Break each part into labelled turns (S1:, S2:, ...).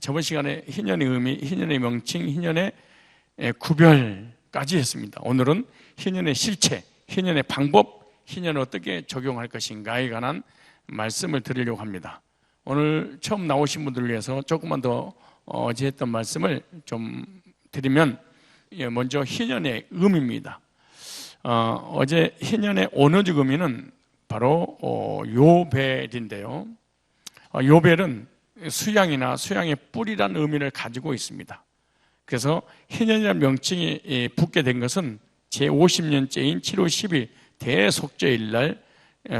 S1: 저번 시간에 희년의 의미, 희년의 명칭, 희년의 구별까지 했습니다. 오늘은 희년의 실체, 희년의 방법, 희년을 어떻게 적용할 것인가에 관한 말씀을 드리려고 합니다. 오늘 처음 나오신 분들을 위해서 조금만 더 어제 했던 말씀을 좀 드리면, 먼저 희년의 의미입니다. 어제 희년의 언어적 의미는 바로 요벨인데요. 요벨은 수양이나 수양의 뿔이라는 의미를 가지고 있습니다. 그래서 희년이라는 명칭이 붙게 된 것은 제50년째인 7월 10일 대속죄일 날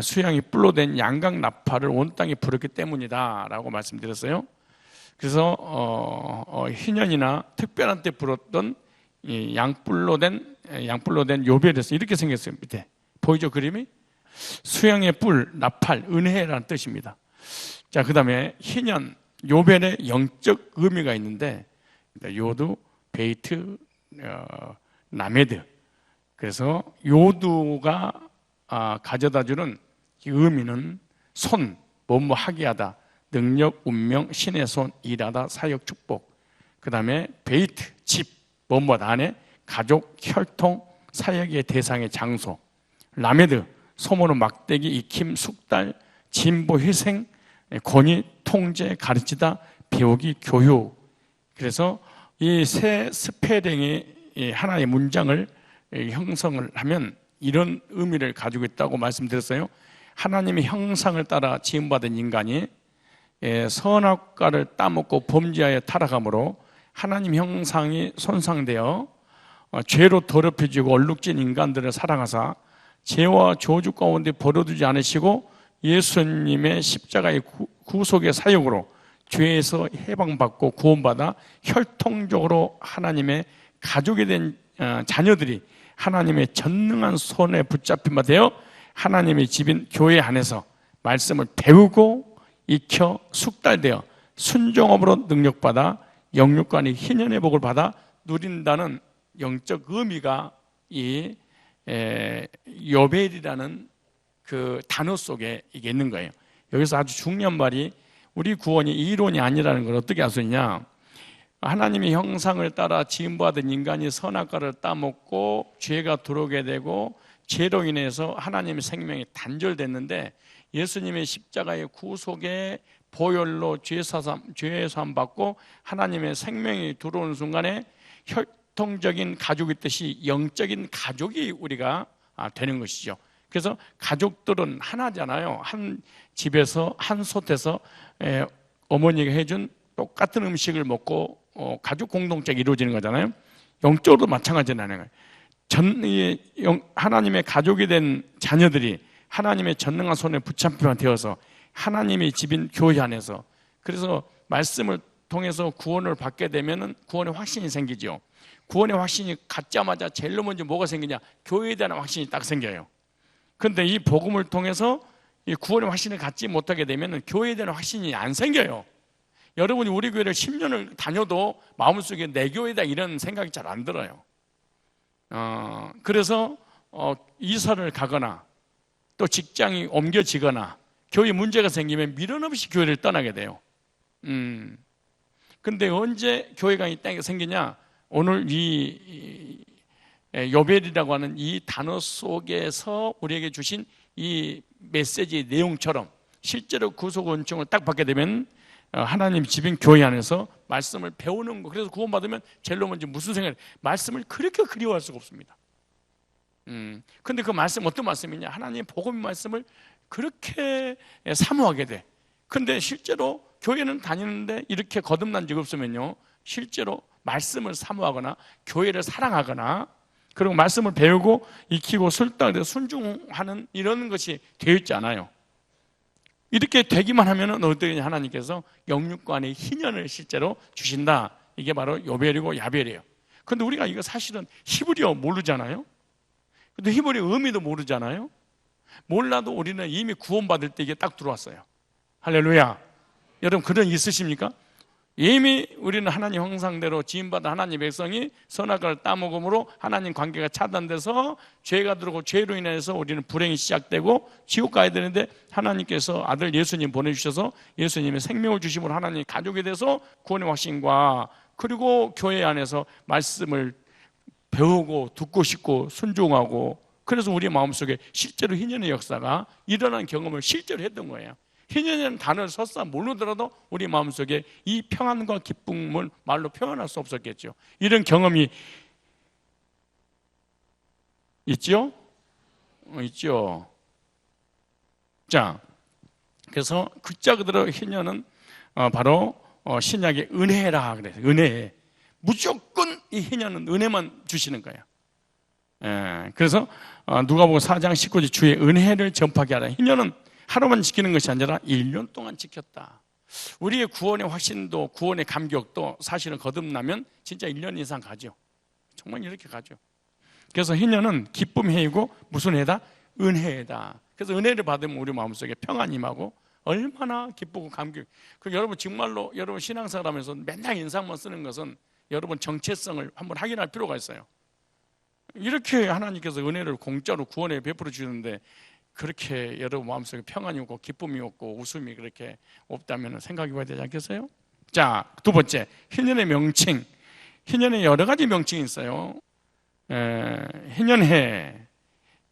S1: 수양이 뿔로 된 양각 나팔을 온 땅에 불었기 때문이다 라고 말씀드렸어요. 그래서 희년이나 특별한 때 불었던 이 양뿔로 된 요벨에서 이렇게 생겼어요. 밑에 보이죠, 그림이? 수양의 뿔, 나팔, 은혜라는 뜻입니다. 자, 그 다음에 희년, 요벨의 영적 의미가 있는데, 요두, 베이트, 라메드. 그래서 요두가 가져다주는 이 의미는 손, 뭐뭐 하게 하다, 능력, 운명, 신의 손, 일하다, 사역, 축복. 그 다음에 베이트, 집, 뭐뭐 안에, 가족, 혈통, 사역의 대상의 장소. 라메드, 소모는 막대기, 익힘, 숙달, 진보, 희생, 권위, 통제, 가르치다, 배우기, 교육. 그래서 이 세 스페링이 하나의 문장을 형성을 하면 이런 의미를 가지고 있다고 말씀드렸어요. 하나님의 형상을 따라 지음받은 인간이 선악과를 따먹고 범죄하여 타락함으로 하나님 형상이 손상되어 죄로 더럽혀지고 얼룩진 인간들을 사랑하사 죄와 저주 가운데 버려두지 않으시고 예수님의 십자가의 구속의 사역으로 죄에서 해방받고 구원받아 혈통적으로 하나님의 가족이 된 자녀들이 하나님의 전능한 손에 붙잡힌 바 되어 하나님의 집인 교회 안에서 말씀을 배우고 익혀 숙달되어 순종함으로 능력받아 영육간의 희년의 복을 받아 누린다는 영적 의미가 이 요벨이라는 그 단어 속에 이게 있는 거예요. 여기서 아주 중요한 말이, 우리 구원이 이론이 아니라는 걸 어떻게 알 수 있냐? 하나님의 형상을 따라 지음받은 인간이 선악과를 따먹고 죄가 들어오게 되고 죄로 인해서 하나님의 생명이 단절됐는데, 예수님의 십자가의 구속의 보혈로 죄사함 받고 하나님의 생명이 들어오는 순간에 혈통적인 가족의 뜻이 영적인 가족이 우리가 되는 것이죠. 그래서 가족들은 하나잖아요. 한 집에서 한 솥에서 어머니가 해준 똑같은 음식을 먹고 가족 공동체가 이루어지는 거잖아요. 영적으로도 마찬가지라는 거예요. 하나님의 가족이 된 자녀들이 하나님의 전능한 손에 붙잡히만 되어서 하나님의 집인 교회 안에서, 그래서 말씀을 통해서 구원을 받게 되면 구원의 확신이 생기죠. 구원의 확신이 갖자마자 제일 먼저 뭐가 생기냐? 교회에 대한 확신이 딱 생겨요. 그런데 이 복음을 통해서 이 구원의 확신을 갖지 못하게 되면 교회에 대한 확신이 안 생겨요. 여러분이 우리 교회를 10년을 다녀도 마음속에 내 교회다 이런 생각이 잘 안 들어요. 그래서 이사를 가거나 또 직장이 옮겨지거나 교회 문제가 생기면 미련 없이 교회를 떠나게 돼요. 근데 언제 교회가 이 땅에 생기냐? 오늘 이 요벨이라고 하는 이 단어 속에서 우리에게 주신 이 메시지의 내용처럼 실제로 구속 은총을 딱 받게 되면 하나님 집인 교회 안에서 말씀을 배우는 거. 그래서 구원받으면 제일 먼저 무슨 생각을, 말씀을 그렇게 그리워할 수가 없습니다. 근데 그 말씀 어떤 말씀이냐? 하나님 복음의 말씀을 그렇게 사모하게 돼. 근데 실제로 교회는 다니는데 이렇게 거듭난 적이 없으면요, 실제로 말씀을 사모하거나 교회를 사랑하거나 그리고 말씀을 배우고 익히고 설득하고 순종하는 이런 것이 되어 있지 않아요. 이렇게 되기만 하면은 어떻게 하나님께서 영육간의 희년을 실제로 주신다. 이게 바로 요벨이고 야벨이에요. 근데 우리가 이거 사실은 히브리어 모르잖아요. 근데 히브리어 의미도 모르잖아요. 몰라도 우리는 이미 구원받을 때 이게 딱 들어왔어요. 할렐루야. 여러분 그런 일 있으십니까? 이미 우리는 하나님 형상대로 지음받은 하나님 백성이 선악과를 따먹음으로 하나님 관계가 차단돼서 죄가 들어오고 죄로 인해서 우리는 불행이 시작되고 지옥 가야 되는데, 하나님께서 아들 예수님 보내주셔서 예수님의 생명을 주심으로 하나님 가족이 돼서 구원의 확신과, 그리고 교회 안에서 말씀을 배우고 듣고 싶고 순종하고, 그래서 우리 마음속에 실제로 희년의 역사가 일어난 경험을 실제로 했던 거예요. 희년이라는 단어를 설사 모르더라도 우리 마음속에 이 평안과 기쁨을 말로 표현할 수 없었겠죠. 이런 경험이 있죠? 있죠. 자, 그래서 글자 그대로 희년은 바로 신약의 은혜라 그래서 은혜. 무조건 이 희년은 은혜만 주시는 거예요. 그래서 누가복음 4장 19절 주의 은혜를 전파하게 하라. 희년은 하루만 지키는 것이 아니라 1년 동안 지켰다. 우리의 구원의 확신도 구원의 감격도 사실은 거듭나면 진짜 1년 이상 가죠. 정말 이렇게 가죠. 그래서 희년은 기쁨의 해이고 무슨 해다? 은혜다. 그래서 은혜를 받으면 우리 마음속에 평안이 임하고 얼마나 기쁘고 감격. 그 여러분 정말로 여러분 신앙생활 하면서 맨날 인상만 쓰는 것은 여러분 정체성을 한번 확인할 필요가 있어요. 이렇게 하나님께서 은혜를 공짜로 구원에 베풀어 주는데 그렇게 여러분 마음속에 평안이 없고 기쁨이 없고 웃음이 그렇게 없다면 생각해 봐야 되지 않겠어요? 자, 두 번째, 희년의 명칭. 희년에 여러 가지 명칭이 있어요. 희년해.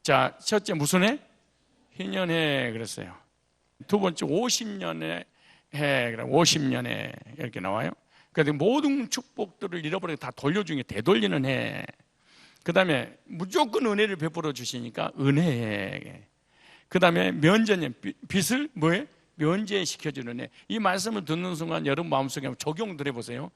S1: 자, 첫째 무슨 해? 희년해 그랬어요. 두 번째 50년의 해, 50년에 이렇게 나와요. 그래서 모든 축복들을 잃어버리고 다 돌려주는 게 되돌리는 해. 그 다음에 무조건 은혜를 베풀어 주시니까 은혜해. 그 다음에 면제년, 빚을 뭐해? 면제시켜주는 애. 이 말씀을 듣는 순간 여러분 마음속에 한번 적용을 해보세요.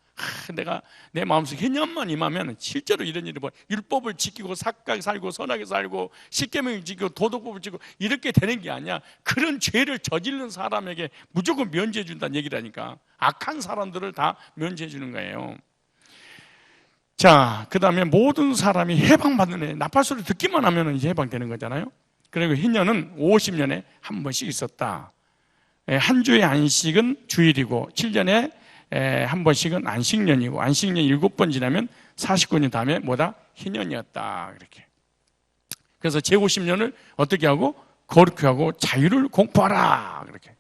S1: 내가 내 마음속에 희년만 임하면 실제로 이런 일이 율법을 지키고 착하게 살고 선하게 살고 십계명을 지키고 도덕법을 지키고 이렇게 되는 게 아니야. 그런 죄를 저지른 사람에게 무조건 면제해 준다는 얘기라니까. 악한 사람들을 다 면제해 주는 거예요. 자, 그 다음에 모든 사람이 해방받는 애. 나팔소리 듣기만 하면 이제 해방되는 거잖아요. 그리고 희년은 50년에 한 번씩 있었다. 한 주의 안식은 주일이고 7년에 한 번씩은 안식년이고 안식년 7번 지나면 49년 다음에 뭐다? 희년이었다. 이렇게. 그래서 제50년을 어떻게 하고? 거룩히 하고 자유를 공포하라. 그렇게.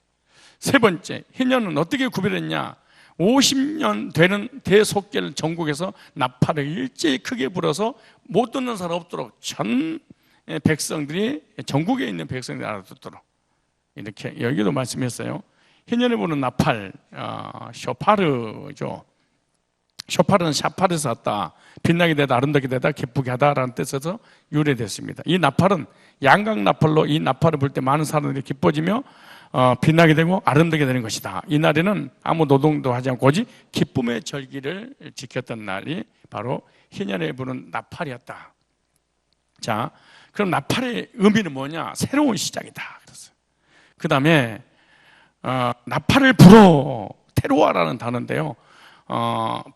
S1: 세 번째, 희년은 어떻게 구별했냐? 50년 되는 대속죄를 전국에서 나팔을 일제히 크게 불어서 못 듣는 사람 없도록 전 백성들이, 전국에 있는 백성들이 알아듣도록 이렇게 여기도 말씀했어요. 희년에 부는 나팔, 쇼파르죠. 쇼파르는 샤파르에서 왔다. 빛나게 되다, 아름답게 되다, 기쁘게 하다라는 뜻에서 유래됐습니다. 이 나팔은 양각 나팔로 이 나팔을 불 때 많은 사람들이 기뻐지며 빛나게 되고 아름답게 되는 것이다. 이 날에는 아무 노동도 하지 않고 오직 기쁨의 절기를 지켰던 날이 바로 희년에 부는 나팔이었다. 자, 그럼 나팔의 의미는 뭐냐? 새로운 시작이다. 그랬어요. 그 다음에 나팔을 불어, 테로아라는 단어인데요.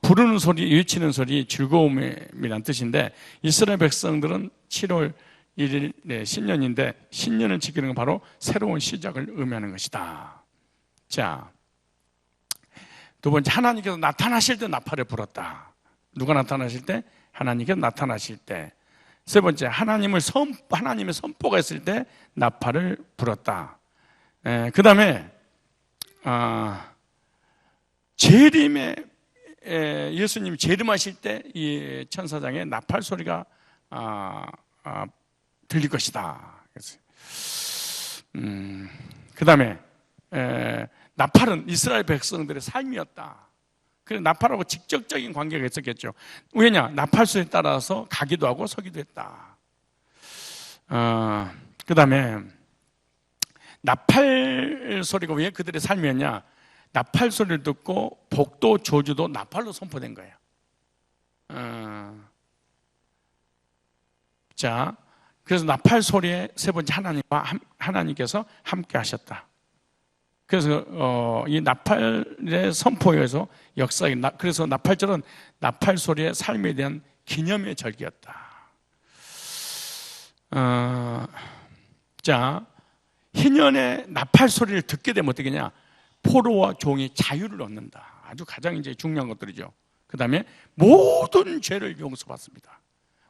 S1: 부르는 소리, 외치는 소리, 즐거움이란 뜻인데 이스라엘 백성들은 7월 1일 신년인데 신년을 지키는 건 바로 새로운 시작을 의미하는 것이다. 자, 두 번째, 하나님께서 나타나실 때 나팔을 불었다. 누가 나타나실 때? 하나님께서 나타나실 때. 세 번째, 하나님의 선포가 있을 때 나팔을 불었다. 그 다음에 재림에 예수님이 재림하실 때 이 천사장에 나팔 소리가 들릴 것이다. 그 다음에 나팔은 이스라엘 백성들의 삶이었다. 그래서 나팔하고 직접적인 관계가 있었겠죠. 왜냐? 나팔 소리에 따라서 가기도 하고 서기도 했다. 그 다음에 나팔 소리가 왜 그들의 삶이었냐? 나팔 소리를 듣고 복도 저주도 나팔로 선포된 거예요. 자, 그래서 나팔 소리에 세 번째 하나님께서 함께 하셨다. 그래서 이 나팔의 선포에 의해서 역사에 그래서 나팔절은 나팔 소리의 삶에 대한 기념의 절기였다. 자, 희년의 나팔 소리를 듣게 되면 어떻게 되냐? 포로와 종이 자유를 얻는다. 아주 가장 이제 중요한 것들이죠. 그 다음에 모든 죄를 용서받습니다.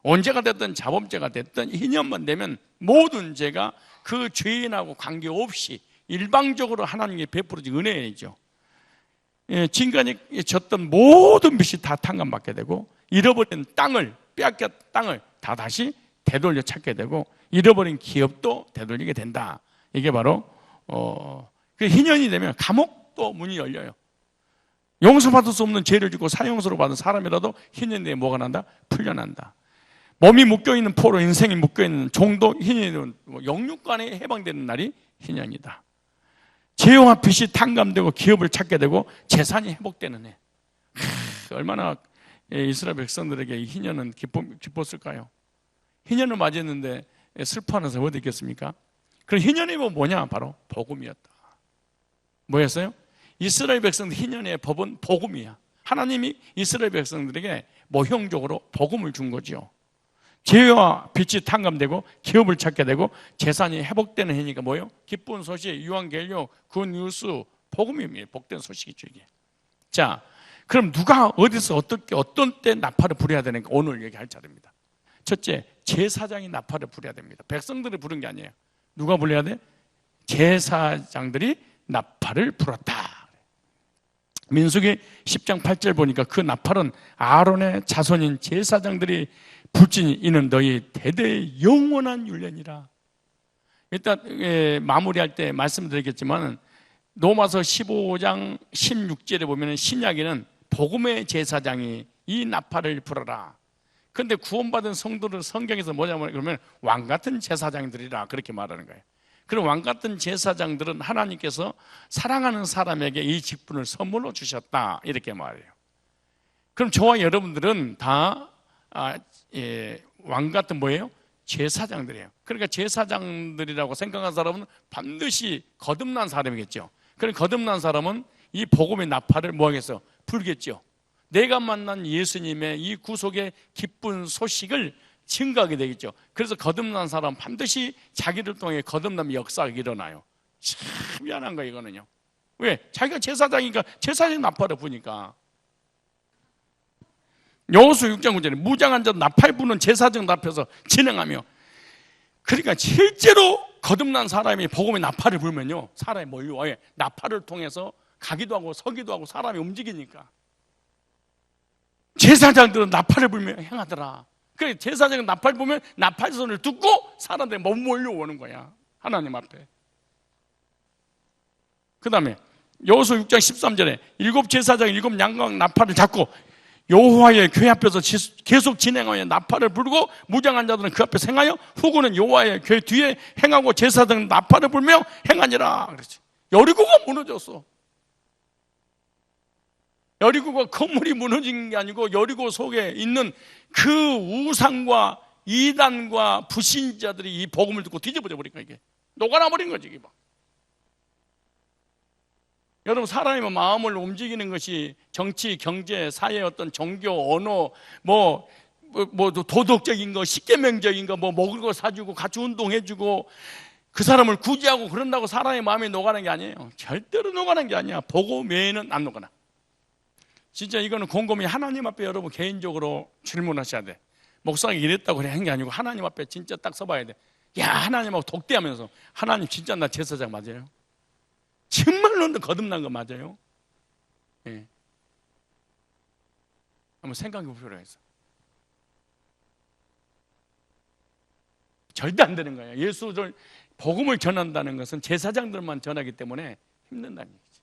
S1: 언제가 됐든 자범죄가 됐든 희년만 되면 모든 죄가 그 죄인하고 관계없이 일방적으로 하나님께 베풀어진 은혜이죠. 지금까지 졌던 모든 빚이 다 탕감받게 되고, 잃어버린 땅을, 빼앗겼 땅을 다 다시 되돌려 찾게 되고, 잃어버린 기업도 되돌리게 된다. 이게 바로 그 희년이 되면 감옥도 문이 열려요. 용서받을 수 없는 죄를 짓고 사형수로 받은 사람이라도 희년이 되면 뭐가 난다? 풀려난다. 몸이 묶여있는 포로 인생이 묶여있는 종도 희년이 되면 영육간에 해방되는 날이 희년이다. 죄와 빚이 탕감되고 기업을 찾게 되고 재산이 회복되는 해. 얼마나 이스라엘 백성들에게 이 희년은 기뻤을까요? 희년을 맞이했는데 슬퍼하는 사람이 어디 있겠습니까? 그럼 희년이 뭐냐? 바로 복음이었다. 뭐였어요? 이스라엘 백성들 희년의 법은 복음이야. 하나님이 이스라엘 백성들에게 모형적으로 복음을 준 거죠. 죄와 빚이 탕감되고 기업을 찾게 되고 재산이 회복되는 해니까 뭐예요? 기쁜 소식, 유한겔요, 굿뉴스, 복음입니다. 복된 소식이죠 이게. 자, 그럼 누가 어디서 어떻게 어떤 때 나팔을 부려야 되는가 오늘 얘기할 차례입니다. 첫째, 제사장이 나팔을 부려야 됩니다. 백성들이 부른 게 아니에요. 누가 불러야 돼? 제사장들이 나팔을 불었다. 민수기 10장 8절 보니까 그 나팔은 아론의 자손인 제사장들이 불지니 이는 너희 대대의 영원한 율례니라. 일단 마무리할 때 말씀드리겠지만 로마서 15장 16절에 보면 신약에는 복음의 제사장이 이 나팔을 불어라. 그런데 구원받은 성도들 성경에서 뭐냐면 그러면 왕같은 제사장들이라 그렇게 말하는 거예요. 그런 왕같은 제사장들은 하나님께서 사랑하는 사람에게 이 직분을 선물로 주셨다 이렇게 말해요. 그럼 저와 여러분들은 다 왕같은 뭐예요? 제사장들이에요. 그러니까 제사장들이라고 생각한 사람은 반드시 거듭난 사람이겠죠. 그러니까 거듭난 사람은 이 복음의 나팔을 뭐 하겠어? 불겠죠. 내가 만난 예수님의 이 구속의 기쁜 소식을 증거하게 되겠죠. 그래서 거듭난 사람은 반드시 자기를 통해 거듭남의 역사가 일어나요. 참 미안한 거예요 이거는요. 왜? 자기가 제사장이니까 제사장 나팔을 부니까. 여호수아 6장 9절에 무장한 자 나팔 부는 제사장 앞에서 진행하며, 그러니까 실제로 거듭난 사람이 복음의 나팔을 불면요 사람이 몰려와요. 나팔을 통해서 가기도 하고 서기도 하고 사람이 움직이니까. 제사장들은 나팔을 불며 행하더라. 그래 제사장은 나팔 보면 나팔 소리를 듣고 사람들이 못 몰려오는 거야 하나님 앞에. 그 다음에 여호수아 6장 13절에 일곱 제사장 일곱 양각 나팔을 잡고 여호와의 교회 앞에서 계속 진행하여 나팔을 부르고 무장한 자들은 그 앞에 행하여 후군은 여호와의 교회 뒤에 행하고 제사장은 나팔을 불며 행하니라. 그렇지. 여리고가 무너졌어. 여리고가 건물이 무너진 게 아니고 여리고 속에 있는 그 우상과 이단과 불신자들이 이 복음을 듣고 뒤집어져 버리니까 이게 녹아나 버린 거지 이게 막. 여러분 사람의 마음을 움직이는 것이 정치, 경제, 사회 어떤 종교, 언어, 뭐 도덕적인 거, 십계명적인 거, 뭐 먹을 거 사주고 같이 운동해주고 그 사람을 구제하고 그런다고 사람의 마음이 녹아나는 게 아니에요. 절대로 녹아나는 게 아니야. 복음 외에는 안 녹아나. 진짜 이거는 곰곰이 하나님 앞에 여러분 개인적으로 질문하셔야 돼. 목사가 이랬다고 그래 한 게 아니고 하나님 앞에 진짜 딱 서봐야 돼. 야 하나님하고 독대하면서 하나님 진짜 나 제사장 맞아요? 정말로 거듭난 거 맞아요? 예. 한번 생각해 보시라 해서. 절대 안 되는 거예요. 예수를 복음을 전한다는 것은 제사장들만 전하기 때문에 힘든다는 얘기죠.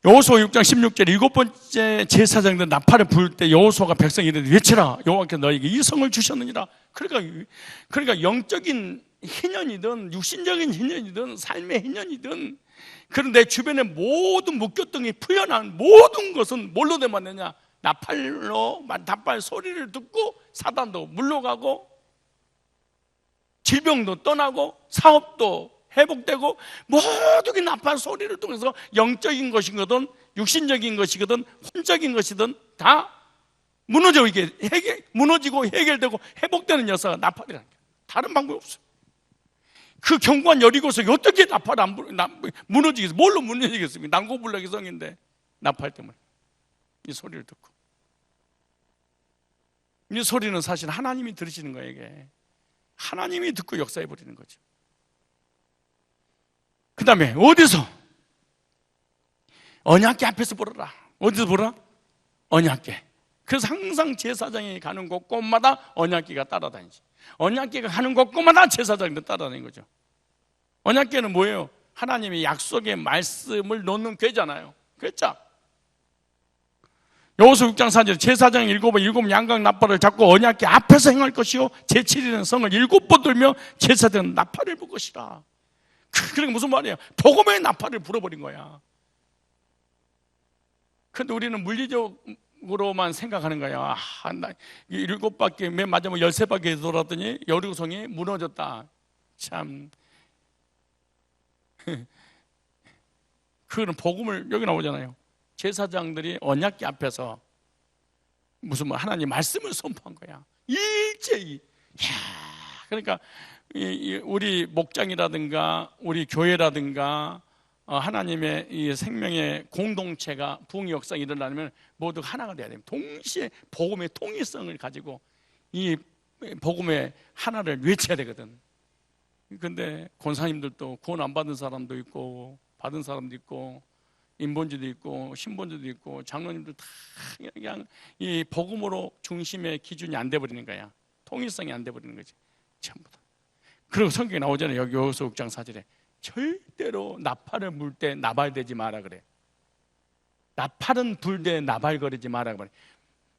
S1: 여호수아 6장 16절에 일곱 번째 제사장들 나팔을 부을 때 여호수아가 백성이 이르되 외치라 여호와께서 너에게 이 성을 주셨느니라. 그러니까 영적인 희년이든 육신적인 희년이든 삶의 희년이든 그런 내 주변에 모든 묶였던 게 풀려난 모든 것은 뭘로 되만느냐? 나팔 소리를 듣고 사단도 물러가고 질병도 떠나고 사업도 회복되고 모든 게 나팔 소리를 통해서 영적인 것이거든 육신적인 것이거든 혼적인 것이든 다 무너지고 해결되고 회복되는 역사가 나팔이라는 거예요. 다른 방법이 없어요. 그 견고한 여리고석이 어떻게 나팔 무너지겠어요? 뭘로 무너지겠습니까? 난고불락의 성인데 나팔 때문에. 이 소리를 듣고. 이 소리는 사실 하나님이 들으시는 거예요. 이게 하나님이 듣고 역사해 버리는 거죠. 그 다음에 어디서? 언약궤 앞에서 보러라. 어디서 보라? 언약궤. 그래서 항상 제사장이 가는 곳곳마다 언약궤가 따라다니지. 언약궤가 가는 곳곳마다 제사장도 따라다니는 거죠. 언약궤는 뭐예요? 하나님의 약속의 말씀을 놓는 궤잖아요. 그렇죠? 여호수아 6장 4절 제사장이 일곱 양각 나팔을 잡고 언약궤 앞에서 행할 것이요 제7일에는 성을 7번 돌며 제사장은 나팔을 불 것이라. 그러니까 무슨 말이에요? 복음의 나팔을 불어버린 거야. 그런데 우리는 물리적으로만 생각하는 거야. 7바퀴, 맨 마지막 13바퀴 돌았더니 여리고성이 무너졌다. 참. 그거는 복음을, 여기 나오잖아요. 제사장들이 언약궤 앞에서 무슨 하나님 말씀을 선포한 거야. 일제히. 그러니까 우리 목장이라든가 우리 교회라든가 하나님의 이 생명의 공동체가 부흥의 역사가 일어나면 모두 하나가 돼야 됩니다. 동시에 복음의 통일성을 가지고 이 복음의 하나를 외쳐야 되거든. 근데 권사님들도 구원 안 받은 사람도 있고 받은 사람도 있고 인본주도 있고 신본주도 있고 장로님들 다 그냥 이 복음으로 중심의 기준이 안 돼버리는 거야. 통일성이 안 돼버리는 거지 전부 다. 그리고 성경에 나오잖아요. 여기 여호수아 6장 4절에 절대로 나팔을 불 때 나발대지 마라 그래. 나팔은 불 때 나발거리지 마라 그래.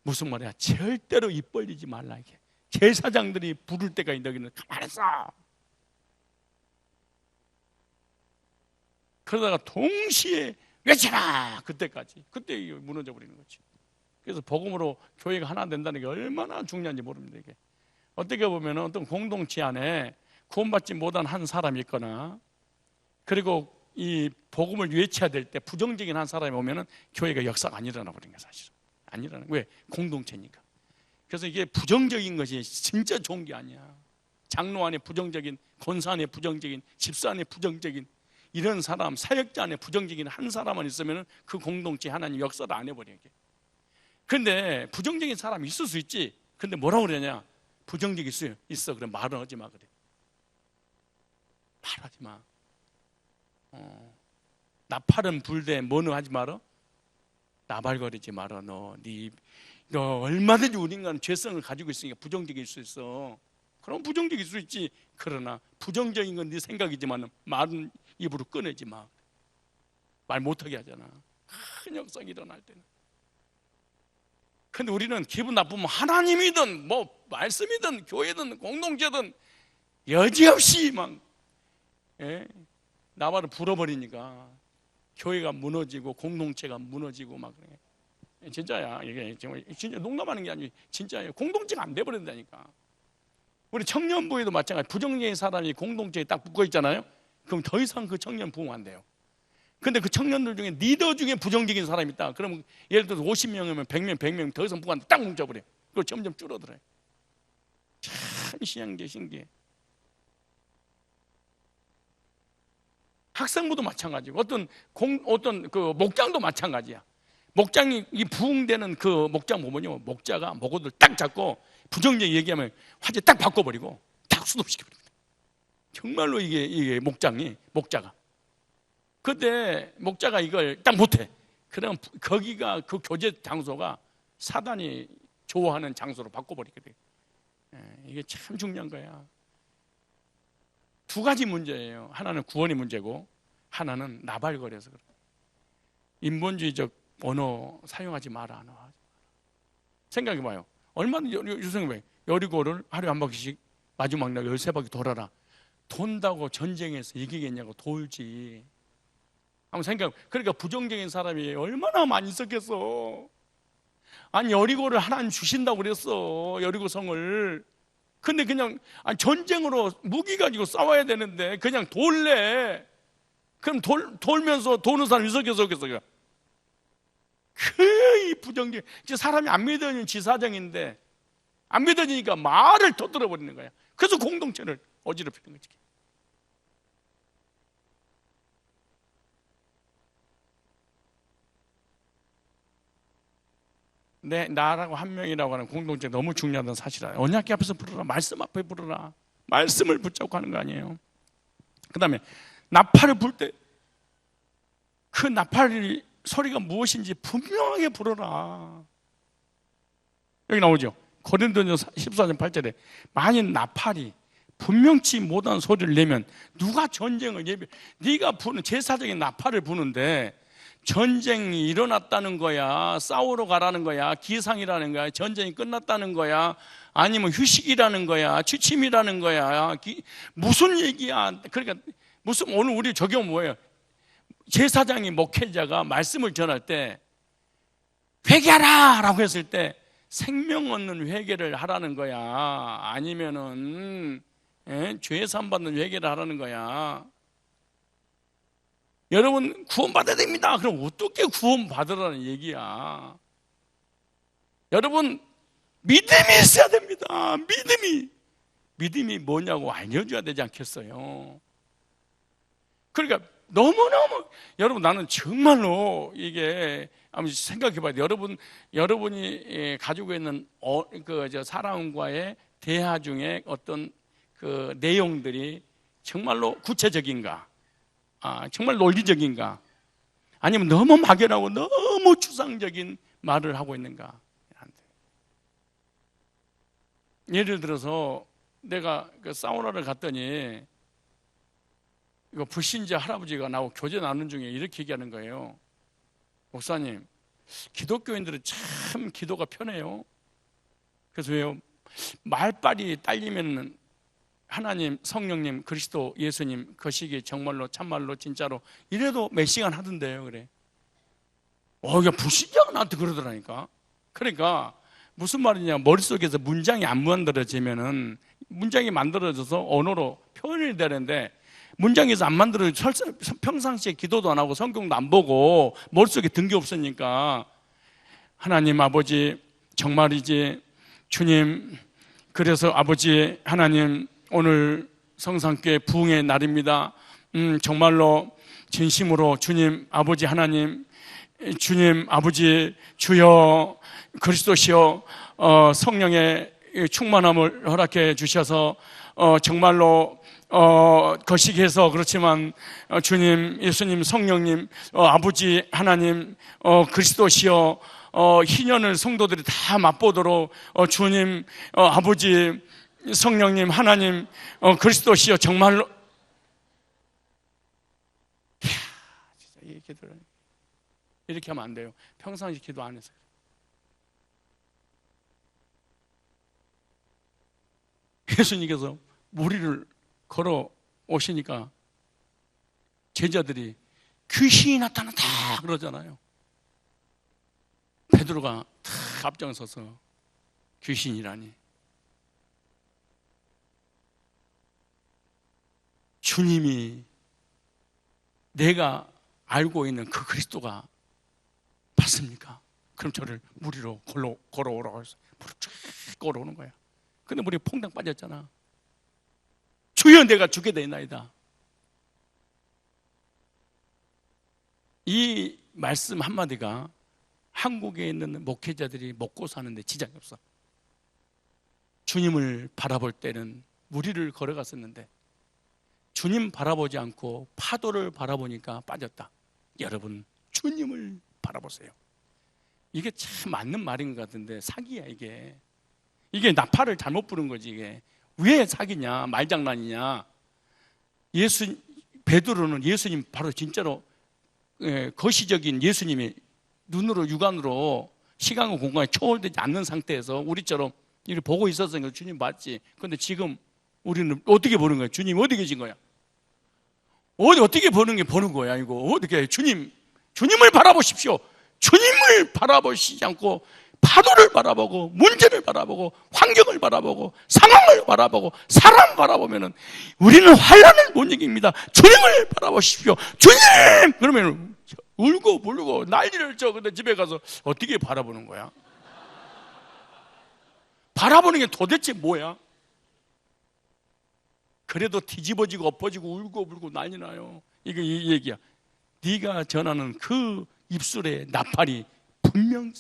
S1: 무슨 말이야? 절대로 입 벌리지 말라 이게. 제사장들이 부를 때가 너희는 가만히 있어. 그러다가 동시에 외쳐라 그때까지. 그때 무너져 버리는 거지. 그래서 복음으로 교회가 하나 된다는 게 얼마나 중요한지 모릅니다. 이게 어떻게 보면 어떤 공동체 안에 구원받지 못한 한 사람이 있거나 그리고 이 복음을 외쳐야 될 때 부정적인 한 사람이 오면은 교회가 역사가 안 일어나 버리는 거예요. 사실은 안 일어나. 왜? 공동체니까. 그래서 이게 부정적인 것이 진짜 좋은 게 아니야. 장로 안에 부정적인, 권사 안에 부정적인, 집사 안에 부정적인 이런 사람, 사역자 안에 부정적인 한 사람만 있으면 그 공동체 하나님 역사를 안 해버려요. 그런데 부정적인 사람이 있을 수 있지. 근데 뭐라고 그러냐? 부정적이 있어. 그래 말은 하지 마 그래. 말하지 마. 나팔은 불되 뭐는 하지 마라. 나발거리지 마라. 너 얼마든지 우리 인간은 죄성을 가지고 있으니까 부정적일 수 있어. 그럼 부정적일 수 있지. 그러나 부정적인 건 네 생각이지만 말은 입으로 꺼내지 마. 말 못하게 하잖아. 큰 역사가 일어날 때는. 근데 우리는 기분 나쁘면 하나님이든 뭐 말씀이든 교회든 공동체든 여지없이 막 나발을 불어버리니까 교회가 무너지고 공동체가 무너지고 막 그래. 진짜야. 이게 정말 진짜 농담하는 게 아니고 진짜예요. 공동체가 안 돼버린다니까. 우리 청년부에도 마찬가지. 부정적인 사람이 공동체에 딱 붙어 있잖아요. 그럼 더 이상 그 청년 부흥 안 돼요. 근데 그 청년들 중에 리더 중에 부정적인 사람이 있다. 그러면 예를 들어서 50명이면 100명 더 이상 부흥 안 돼. 딱 뭉쳐버려. 그걸 점점 줄어들어요. 참 신기해. 학생부도 마찬가지고 어떤 그 목장도 마찬가지야. 목장이 이 부흥되는 그 목장 보면요, 목자가 목을 딱 잡고 부정적인 얘기하면 화제 딱 바꿔버리고 딱 수동시켜버립니다. 정말로 이게 목자가 그때 목자가 이걸 딱 못해. 그러면 거기가 그 교제 장소가 사단이 좋아하는 장소로 바꿔버리게 돼. 이게 참 중요한 거야. 두 가지 문제예요. 하나는 구원의 문제고 하나는 나발거려서 그래. 인본주의적 언어 사용하지 마라. 생각해봐요. 얼마나 유성해. 여리고를 하루에 한 바퀴씩 마지막 날 13바퀴 돌아라. 돈다고 전쟁에서 이기겠냐고. 돌지. 한번 생각해. 그러니까 부정적인 사람이 얼마나 많이 있었겠어. 아니 여리고를 하나님 주신다고 그랬어. 여리고성을. 근데 그냥 전쟁으로 무기 가지고 싸워야 되는데 그냥 돌래. 그럼 돌면서 도는 사람이 있었겠어. 그 부정적. 사람이 안 믿어지는 지사장인데 안 믿어지니까 말을 터뜨려 버리는 거야. 그래서 공동체를 어지럽히는 거지. 나라고 한 명이라고 하는 공동체 너무 중요하다는 사실을 알아요. 언약궤 앞에서 부르라. 말씀 앞에 부르라. 말씀을 붙잡고 하는 거 아니에요. 그 다음에 나팔을 불 때 그 나팔 소리가 무엇인지 분명하게 부르라. 여기 나오죠. 고린도전서 14장 8절에 만일 나팔이 분명치 못한 소리를 내면 누가 전쟁을 네가 부는 제사적인 나팔을 부는데 전쟁이 일어났다는 거야, 싸우러 가라는 거야, 기상이라는 거야, 전쟁이 끝났다는 거야, 아니면 휴식이라는 거야, 취침이라는 거야, 무슨 얘기야? 그러니까 무슨 오늘 우리 적용 뭐예요? 제사장이 목회자가 말씀을 전할 때 회개하라 라고 했을 때 생명 얻는 회개를 하라는 거야, 아니면은 죄 사함받는 회개를 하라는 거야. 여러분 구원받아야 됩니다. 그럼 어떻게 구원받으라는 얘기야? 여러분 믿음이 있어야 됩니다. 믿음이 뭐냐고 알려줘야 되지 않겠어요? 그러니까 너무너무 여러분, 나는 정말로 이게 한번 생각해봐야 돼요. 여러분이 가지고 있는 사람과의 대화 중에 어떤 그 내용들이 정말로 구체적인가? 정말 논리적인가? 아니면 너무 막연하고 너무 추상적인 말을 하고 있는가? 예를 들어서 내가 그 사우나를 갔더니 이거 불신자 할아버지가 나오고 교제 나누는 중에 이렇게 얘기하는 거예요. 목사님, 기독교인들은 참 기도가 편해요. 그래서 왜요? 말빨이 딸리면 하나님, 성령님, 그리스도, 예수님 거시기 정말로 참말로 진짜로 이래도 몇 시간 하던데요. 그래. 이게 불신자가 나한테 그러더라니까. 그러니까 무슨 말이냐, 머릿속에서 문장이 안 만들어지면은, 문장이 만들어져서 언어로 표현이 되는데 문장에서 안 만들어져, 평상시에 기도도 안 하고 성경도 안 보고 머릿속에 든 게 없으니까, 하나님 아버지 정말이지 주님, 그래서 아버지 하나님, 오늘 성산교회 부흥의 날입니다. 정말로 진심으로 주님 아버지 하나님, 주님 아버지 주여 그리스도시여, 성령의 충만함을 허락해 주셔서 정말로 거시기해서 그렇지만 주님, 예수님, 성령님, 아버지 하나님, 그리스도시여, 희년을 성도들이 다 맛보도록 주님, 아버지, 성령님, 하나님, 그리스도시여, 정말로 진짜 이렇게 하면 안 돼요. 평상시 기도 안 해서. 예수님께서 무리를 걸어 오시니까 제자들이 귀신이 나타났다 그러잖아요. 베드로가 탁 앞장서서 귀신이라니, 주님이 내가 알고 있는 그 그리스도가 맞습니까? 그럼 저를 무리로 걸어오라고 해서 무리 쫙 걸어오는 거야. 근데 물이 퐁당 빠졌잖아. 주여 내가 죽게 되나이다. 이 말씀 한마디가 한국에 있는 목회자들이 먹고 사는데 지장이 없어. 주님을 바라볼 때는 무리를 걸어갔었는데 주님 바라보지 않고 파도를 바라보니까 빠졌다. 여러분, 주님을 바라보세요. 이게 참 맞는 말인 것 같은데 사기야 이게. 이게 나팔을 잘못 부른 거지. 이게 왜 사기냐, 말장난이냐. 베드로는 예수님 바로 진짜로 거시적인 예수님이 눈으로 육안으로 시간과 공간에 초월되지 않는 상태에서 우리처럼 이를 보고 있었으니까 주님 봤지. 그런데 지금 우리는 어떻게 보는 거야? 주님 어디 계신 거야? 어떻게 보는 거야 이거? 어떻게 주님을 바라보십시오. 주님을 바라보시지 않고 파도를 바라보고 문제를 바라보고 환경을 바라보고 상황을 바라보고 사람 바라보면은 우리는 환난을 못 이깁니다. 주님을 바라보십시오. 주님! 그러면 울고 불고 난리를 쳐. 근데 집에 가서 어떻게 바라보는 거야? 바라보는 게 도대체 뭐야? 그래도 뒤집어지고 엎어지고 울고 불고 난리 나요. 이게 이 얘기야. 네가 전하는 그 입술에 나팔이 분명한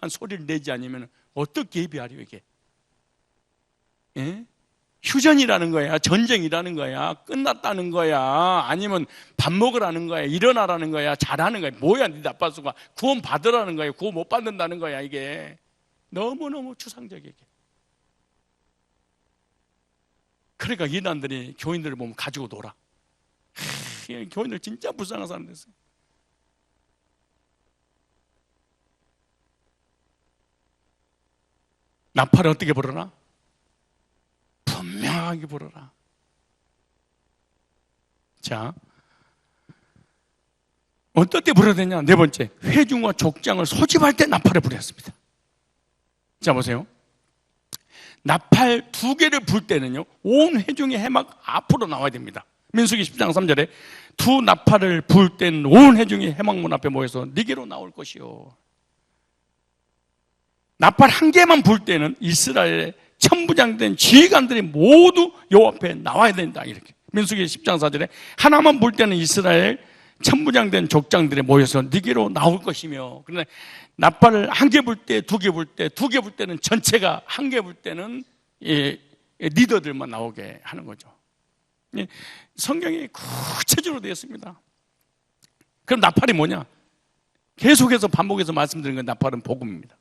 S1: 소리를 내지 않으면 어떻게 예비하려 이게? 예? 휴전이라는 거야, 전쟁이라는 거야, 끝났다는 거야, 아니면 밥 먹으라는 거야, 일어나라는 거야, 잘하는 거야. 뭐야, 네 나빠서가 구원 받으라는 거야, 구원 못 받는다는 거야. 이게 너무너무 추상적이게. 그러니까 이단들이 교인들을 보면 가지고 놀아. 교인들 진짜 불쌍한 사람 됐어요. 나팔을 어떻게 불어라? 분명하게 불어라. 자, 어떨 때 불어야 되냐? 네 번째, 회중과 족장을 소집할 때 나팔을 불었습니다. 자, 보세요. 나팔 2개를 불 때는요, 온 회중의 해막 앞으로 나와야 됩니다. 민수기 10장 3절에 두 나팔을 불 때는 온 회중이 해막문 앞에 모여서 네게로 나올 것이요. 나팔 1개만 불 때는 이스라엘의 천부장된 지휘관들이 모두 여호와 앞에 나와야 된다. 이렇게 민수기 10장 4절에 하나만 불 때는 이스라엘 천부장된 족장들이 모여서 네게로 나올 것이며, 그런데 나팔을 1개 불 때, 2개 불 때, 2개 불 때는 전체가, 1개 불 때는 리더들만 나오게 하는 거죠. 성경이 구체적으로 되어 있습니다. 그럼 나팔이 뭐냐? 계속해서 반복해서 말씀드린 건 나팔은 복음입니다.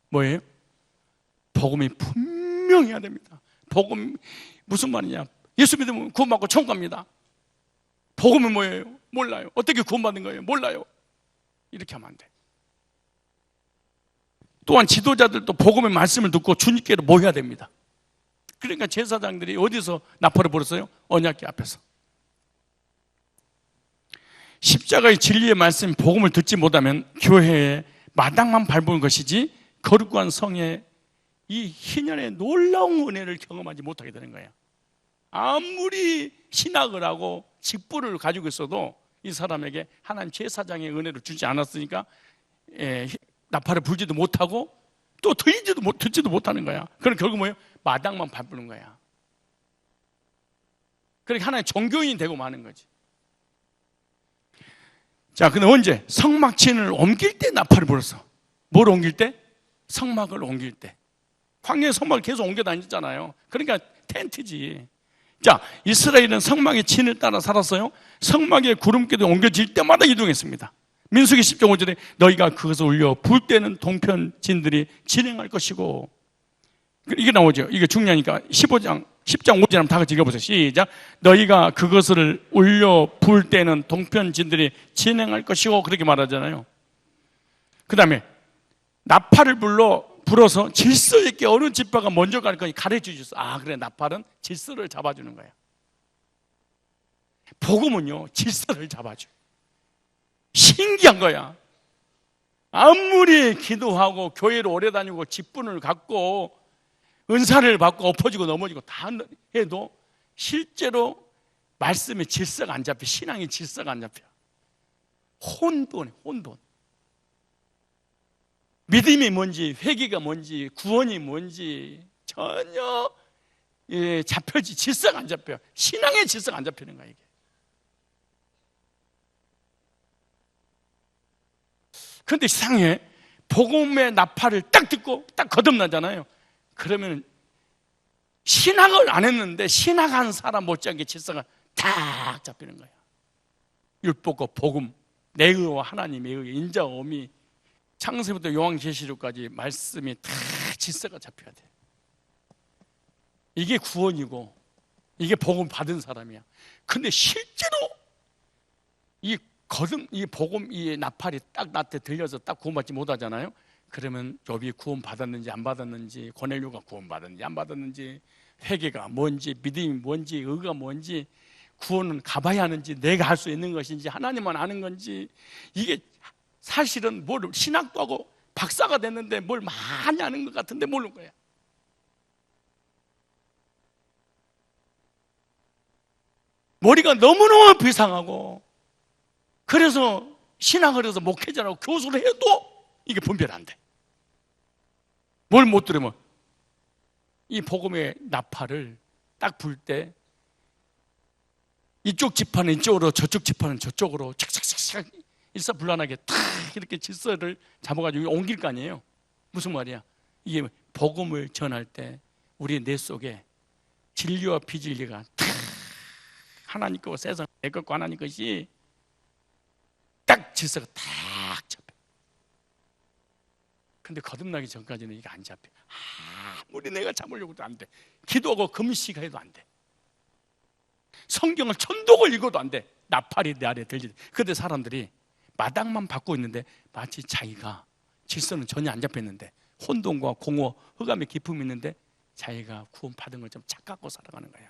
S1: 뭐예요? 복음이 분명해야 됩니다. 복음 무슨 말이냐? 예수 믿으면 구원받고 천국 갑니다. 복음은 뭐예요? 몰라요. 어떻게 구원받는 거예요? 몰라요. 이렇게 하면 안 돼. 또한 지도자들도 복음의 말씀을 듣고 주님께로 모여야 됩니다. 그러니까 제사장들이 어디서 나팔을 불었어요? 언약궤 앞에서. 십자가의 진리의 말씀, 복음을 듣지 못하면 교회에 마당만 밟은 것이지 거룩한 성에 이 희년의 놀라운 은혜를 경험하지 못하게 되는 거예요. 아무리 신학을 하고 직분을 가지고 있어도 이 사람에게 하나님 제사장의 은혜를 주지 않았으니까 나팔을 불지도 못하고 또 듣지도 못하는 거야. 그럼 결국 뭐예요? 마당만 밟는 거야. 그러니까 하나의 종교인이 되고 마는 거지. 자, 근데 언제? 성막진을 옮길 때 나팔을 불었어. 뭘 옮길 때? 성막을 옮길 때. 광야의 성막을 계속 옮겨 다녔잖아요. 그러니까 텐트지. 자, 이스라엘은 성막의 진을 따라 살았어요. 성막의 구름기도 옮겨질 때마다 이동했습니다. 민수기 10장 5절에 너희가 그것을 올려 불 때는 동편 진들이 진행할 것이고, 이게 나오죠. 이게 중요하니까 10장 5절 한번 다 같이 읽어보세요. 시작. 너희가 그것을 올려 불 때는 동편 진들이 진행할 것이고, 그렇게 말하잖아요. 그 다음에 나팔을 불어서 질서 있게 어느 지파가 먼저 갈 거니 가르쳐 주셨어. 아, 그래, 나팔은 질서를 잡아주는 거야. 복음은요, 질서를 잡아줘. 신기한 거야. 아무리 기도하고 교회를 오래 다니고 직분을 갖고 은사를 받고 엎어지고 넘어지고 다 해도 실제로 말씀의 질서가 안 잡혀. 신앙의 질서가 안 잡혀. 혼돈해, 혼돈. 믿음이 뭔지, 회개가 뭔지, 구원이 뭔지 전혀 질서가 안 잡혀. 신앙의 질서가 안 잡히는 거야, 이게. 그런데 이상해. 복음의 나팔을 딱 듣고 딱 거듭나잖아요. 그러면 신학을 안 했는데 신학한 사람 못지않게 질서가 딱 잡히는 거야. 율법과 복음, 내 의와 하나님의 의, 인자와 어미, 창세부터 요한계시록까지 말씀이 다 질서가 잡혀야 돼. 이게 구원이고 이게 복음 받은 사람이야. 근데 실제로 이 복음, 이 나팔이 딱 나한테 들려서 딱 구원받지 못하잖아요. 그러면 욥이 구원 받았는지 안 받았는지, 고넬료가 구원 받았는지 안 받았는지, 회개가 뭔지, 믿음이 뭔지, 의가 뭔지, 구원은 가봐야 하는지, 내가 할 수 있는 것인지, 하나님만 아는 건지, 이게 사실은 뭘 신학도 하고 박사가 됐는데 뭘 많이 아는 것 같은데 모르는 거야. 머리가 너무너무 비상하고, 그래서 신학을 해서 목회자라고 교수를 해도 이게 분별 안 돼. 뭘 못 들으면 이 복음의 나팔을 딱 불 때 이쪽 지파는 이쪽으로, 저쪽 지파는 저쪽으로 착착착착 일사불란하게 탁 이렇게 질서를 잡아가지고 옮길 거 아니에요. 무슨 말이야? 이게 복음을 전할 때 우리 뇌 속에 진리와 비진리가 탁 하나님 거고 세상 내 것과 하나님 것이 딱 질서가 탁 잡혀. 근데 거듭나기 전까지는 이게 안 잡혀. 아무리 내가 잡으려고도 안 돼. 기도하고 금식해도 안 돼. 성경을 천독을 읽어도 안 돼. 나팔이 내 아래에 들리지. 근데 사람들이 마당만 받고 있는데 마치 자기가 질서는 전혀 안 잡혔는데 혼돈과 공허, 흑암의 기품이 있는데 자기가 구원 받은 걸 좀 착각하고 살아가는 거예요.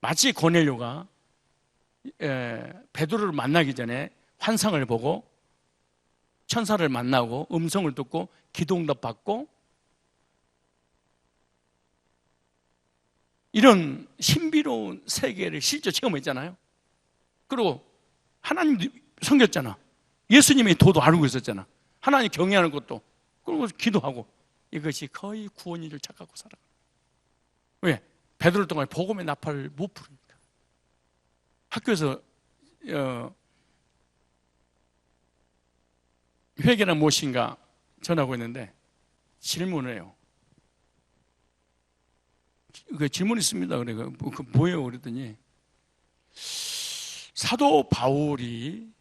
S1: 마치 고넬료가 베드로를 만나기 전에 환상을 보고 천사를 만나고 음성을 듣고 기도응답 받고 이런 신비로운 세계를 실제 체험했잖아요. 그리고 하나님 섬겼잖아. 예수님의 도도 알고 있었잖아. 하나님 경외하는 것도. 그리고 기도하고. 이것이 거의 구원인 줄 착각하고 살아. 왜? 베드로 동안 복음의 나팔을 못 부르니까. 학교에서 회계나 무엇인가 전하고 있는데 질문을 해요. 그 질문 있습니다. 그래, 뭐예요? 그랬더니 사도 바울이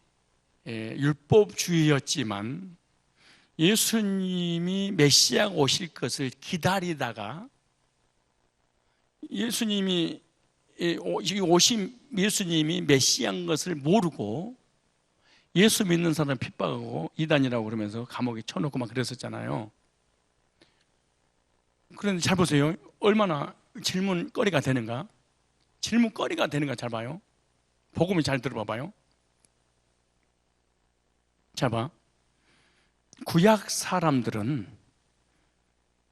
S1: 율법주의였지만 예수님이 메시아가 오실 것을 기다리다가 예수님이 오신 예수님이 메시아인 것을 모르고 예수 믿는 사람 핍박하고 이단이라고 그러면서 감옥에 쳐놓고 막 그랬었잖아요. 그런데 잘 보세요. 얼마나 질문거리가 되는가? 질문거리가 되는가 잘 봐요. 복음을 잘 들어봐봐요. 자 봐. 구약 사람들은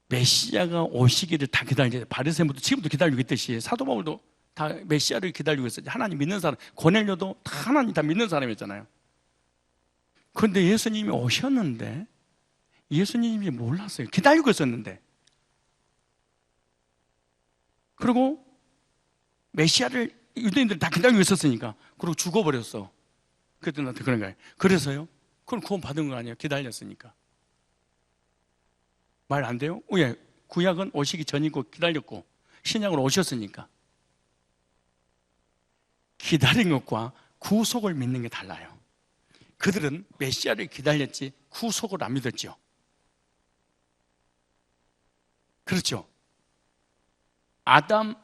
S1: 메시아가 오시기를 다 기다리죠. 바리새인도 지금도 기다리고 있듯이 사도 바울도 다 메시아를 기다리고 있었지. 하나님 믿는 사람, 고넬료도 다 하나님 다 믿는 사람이었잖아요. 그런데 예수님이 오셨는데 예수님이 몰랐어요. 기다리고 있었는데. 그리고 메시아를 유대인들이 다 기다리고 있었으니까. 그리고 죽어버렸어. 그랬더니 나한테 그런 거예요. 그래서요? 그럼 구원 받은 거 아니에요? 기다렸으니까. 말 안 돼요? 왜? 구약은 오시기 전이고 기다렸고 신약은 오셨으니까. 기다린 것과 구속을 믿는 게 달라요. 그들은 메시아를 기다렸지 구속을 안 믿었죠. 그렇죠? 아담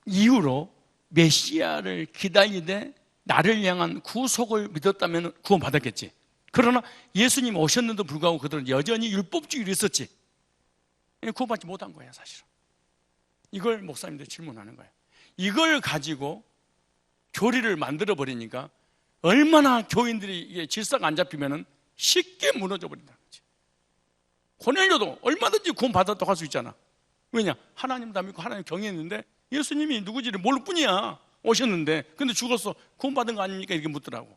S1: 이후로 메시아를 기다리되 나를 향한 구속을 믿었다면 구원받았겠지. 그러나 예수님 오셨는데도 불구하고 그들은 여전히 율법주의로 있었지. 구원받지 못한 거예요, 사실은. 이걸 목사님들 질문하는 거예요. 이걸 가지고 교리를 만들어버리니까 얼마나 교인들이 질서가 안 잡히면 쉽게 무너져버린다는 거지. 고넬료도 얼마든지 구원받았다고 할 수 있잖아. 왜냐? 하나님 다 믿고 하나님 경외했는데 예수님이 누구지를 모를 뿐이야. 오셨는데 근데 죽었어. 구원받은 거 아닙니까? 이렇게 묻더라고.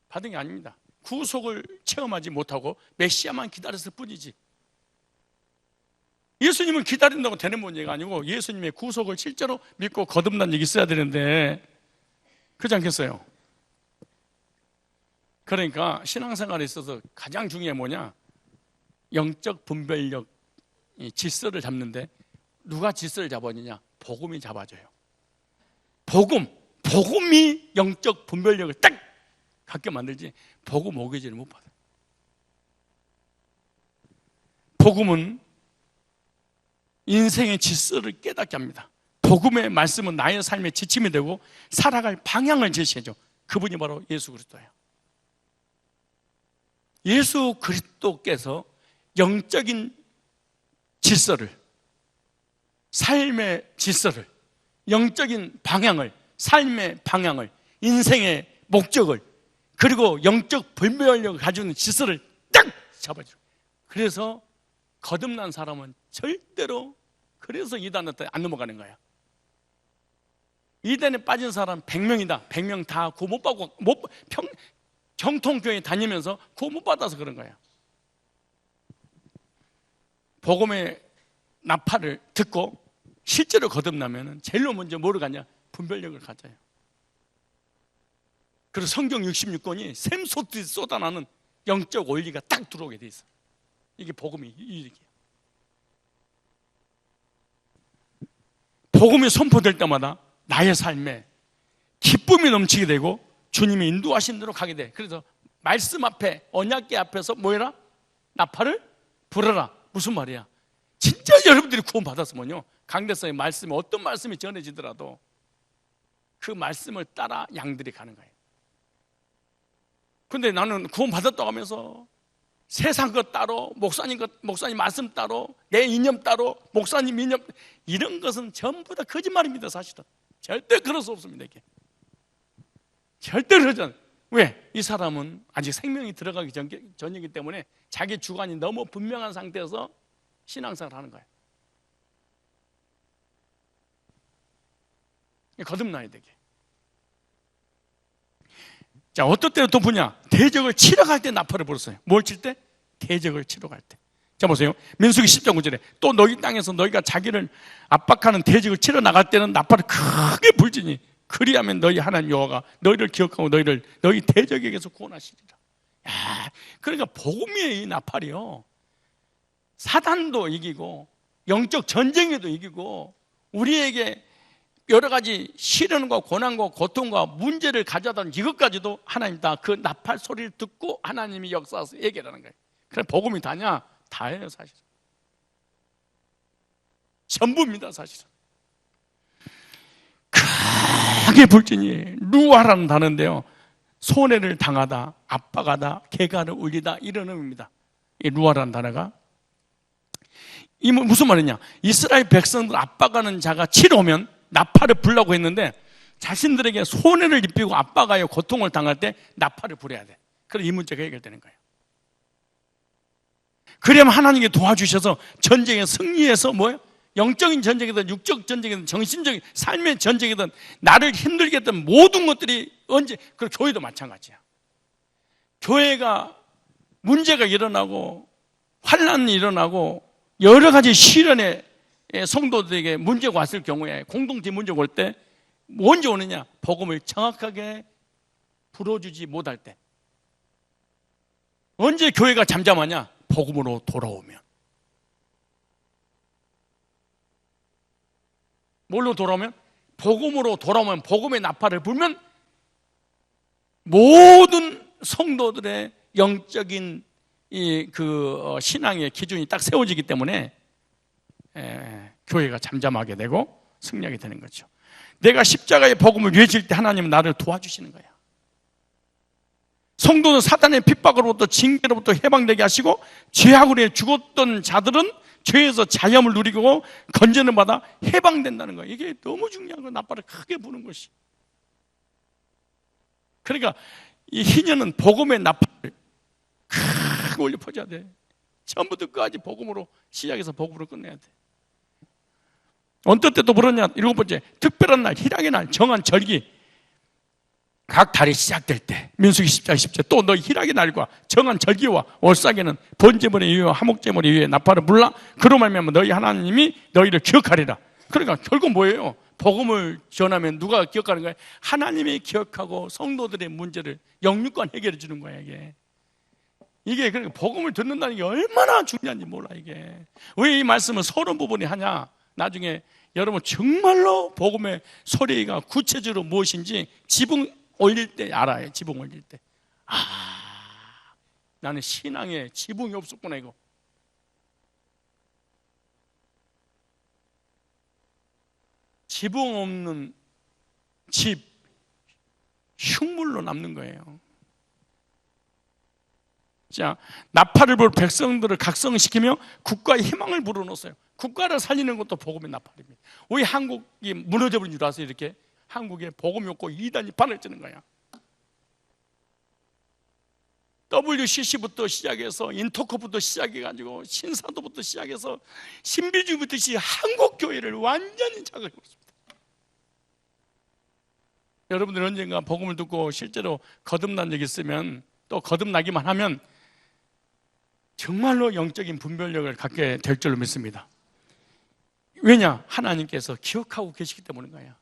S1: 받은 게 아닙니다. 구속을 체험하지 못하고 메시아만 기다렸을 뿐이지. 예수님을 기다린다고 되는 문제가 아니고 예수님의 구속을 실제로 믿고 거듭난 적이 있어야 되는데 그렇지 않겠어요? 그러니까 신앙생활에 있어서 가장 중요한 게 뭐냐? 영적 분별력, 질서를 잡는데 누가 질서를 잡아주냐? 복음이 잡아줘요. 복음이 영적 분별력을 딱 갖게 만들지 복음 오기지를 못 받아요. 복음은 인생의 질서를 깨닫게 합니다. 복음의 말씀은 나의 삶의 지침이 되고 살아갈 방향을 제시해줘. 그분이 바로 예수 그리스도예요. 예수 그리스도께서 영적인 질서를, 삶의 질서를, 영적인 방향을, 삶의 방향을, 인생의 목적을, 그리고 영적 분별력을 가지고 있는 질서를 딱 잡아줘요. 그래서 거듭난 사람은 절대로 그래서 이단한테 안 넘어가는 거야. 이단에 빠진 사람 100명이다. 100명 다 구원 못 받고 정통교회 다니면서 구원 못 받아서 그런 거야. 복음의 나팔을 듣고 실제로 거듭나면 제일 먼저 뭐를 가냐? 분별력을 가져요. 그리고 성경 66권이 샘솟듯이 쏟아나는 영적 원리가 딱 들어오게 돼 있어. 이게 복음이 이렇게. 복음이 선포될 때마다 나의 삶에 기쁨이 넘치게 되고 주님이 인도하신 대로 가게 돼. 그래서 말씀 앞에, 언약궤 앞에서 뭐해라? 나팔을 불어라. 무슨 말이야? 진짜 여러분들이 구원 받았으면요, 강대상의 말씀이 어떤 말씀이 전해지더라도 그 말씀을 따라 양들이 가는 거예요. 근데 나는 구원 받았다고 하면서 세상 것 따로, 목사님 말씀 따로, 내 이념 따로, 목사님 이념, 이런 것은 전부 다 거짓말입니다. 사실은 절대 그럴 수 없습니다. 이게 절대 그러지 않아요. 왜? 이 사람은 아직 생명이 들어가기 전이기 때문에 자기 주관이 너무 분명한 상태에서 신앙생활을 하는 거예요. 거듭나야 되게. 자, 어떨 때는 또 뭐냐? 대적을 치러 갈 때 나팔을 불었어요. 뭘 칠 때? 대적을 치러 갈 때. 자, 보세요. 민수기 10장 9절에 또 너희 땅에서 너희가 자기를 압박하는 대적을 치러 나갈 때는 나팔을 크게 불지니 그리하면 너희 하나님 여호와가 너희를 기억하고 너희 대적에게서 구원하시리라. 야, 그러니까 복음의 이 나팔이요, 사단도 이기고 영적 전쟁에도 이기고 우리에게 여러 가지 시련과 고난과 고통과 문제를 가져다는 이것까지도 하나님 다 그 나팔 소리를 듣고 하나님이 역사해서 얘기하는 거예요. 그래, 복음이 다냐? 다예요, 사실. 전부입니다, 사실은. 크게 불지니 루아라는 단어인데요, 손해를 당하다, 압박하다, 개가를 울리다, 이런 의미입니다. 이 루아라는 단어가 이 무슨 말이냐? 이스라엘 백성들 압박하는 자가 치러 오면 나팔을 불라고 했는데 자신들에게 손해를 입히고 압박하여 고통을 당할 때 나팔을 불어야 돼. 그래서 이 문제가 해결되는 거예요. 그러면 하나님께 도와주셔서 전쟁에 승리해서 뭐예요? 영적인 전쟁이든 육적 전쟁이든 정신적인 삶의 전쟁이든 나를 힘들게 했던 모든 것들이 언제, 그리고 교회도 마찬가지야. 교회가 문제가 일어나고 환난이 일어나고 여러 가지 시련에 성도들에게 문제가 왔을 경우에, 공동체 문제가 올 때 언제 오느냐? 복음을 정확하게 불어주지 못할 때. 언제 교회가 잠잠하냐? 복음으로 돌아오면. 뭘로 돌아오면? 복음으로 돌아오면, 복음의 나팔을 불면 모든 성도들의 영적인 신앙의 기준이 딱 세워지기 때문에 교회가 잠잠하게 되고 승리하게 되는 거죠. 내가 십자가의 복음을 외칠 때 하나님은 나를 도와주시는 거야. 성도는 사단의 핍박으로부터 징계로부터 해방되게 하시고 죄악으로 해 죽었던 자들은 죄에서 자유함을 누리고 건전을 받아 해방된다는 거예요. 이게 너무 중요한 거예요. 나팔을 크게 부는 것이. 그러니까 이 희년은 복음의 나팔을 크게 올려 퍼져야 돼. 처음부터 끝까지 복음으로 시작해서 복음으로 끝내야 돼. 어떨 때 또 그러냐? 7번째, 특별한 날, 희락의 날, 정한 절기, 각 달이 시작될 때, 민수기 10장 10절, 또 너희 희락의 날과 정한 절기와 월삭에는 번제물의 이유와 화목제물의 이유에 나팔을 불라. 그로 말미암아 너희 하나님이 너희를 기억하리라. 그러니까 결국 뭐예요? 복음을 전하면 누가 기억하는 거예요? 하나님이 기억하고 성도들의 문제를 영육간 해결해 주는 거예요. 이게 그러니까 복음을 듣는다는 게 얼마나 중요한지 몰라. 이게 왜 이 말씀을 서론 부분이 하냐? 나중에 여러분 정말로 복음의 소리가 구체적으로 무엇인지 지붕 올릴 때 알아요. 지붕 올릴 때. 나는 신앙에 지붕이 없었구나 이거. 지붕 없는 집 흉물로 남는 거예요. 자, 나팔을 불 백성들을 각성시키며 국가의 희망을 불어넣었어요. 국가를 살리는 것도 복음의 나팔입니다. 왜 한국이 무너져버린 줄 아세요? 이렇게 한국에 복음이 없고 이단이 판을 치는 거야. WCC부터 시작해서 인터코부터 시작해가지고 신사도부터 시작해서 신비주의부터 시작 한국 교회를 완전히 자극했습니다. 여러분들 언젠가 복음을 듣고 실제로 거듭난 적이 있으면, 또 거듭나기만 하면 정말로 영적인 분별력을 갖게 될 줄로 믿습니다. 왜냐? 하나님께서 기억하고 계시기 때문인 거예요.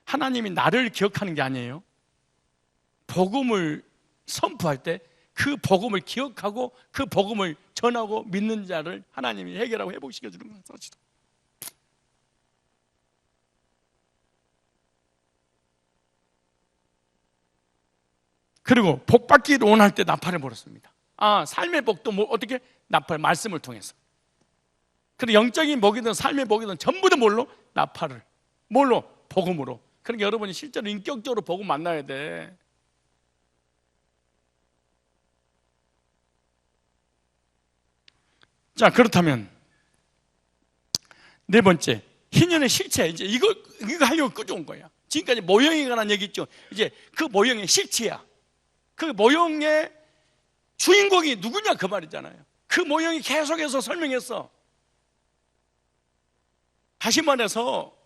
S1: 하나님이 나를 기억하는 게 아니에요. 복음을 선포할 때 그 복음을 기억하고 그 복음을 전하고 믿는 자를 하나님이 해결하고 회복시켜 주는 거예요. 그리고 복 받기를 원할 때 나팔을 불었습니다. 삶의 복도 어떻게? 나팔, 말씀을 통해서. 그리고 영적인 복이든 삶의 복이든 전부 다 뭘로? 나팔을. 뭘로? 복음으로. 그러니까 여러분이 실제로 인격적으로 복음 만나야 돼. 자, 그렇다면 네 번째, 희년의 실체. 이제 이거 하려고 끌어온 거야. 지금까지 모형에 관한 얘기 있죠. 이제 그 모형의 실체야. 그 모형의 주인공이 누구냐 그 말이잖아요. 그 모형이 계속해서 설명했어. 다시 말해서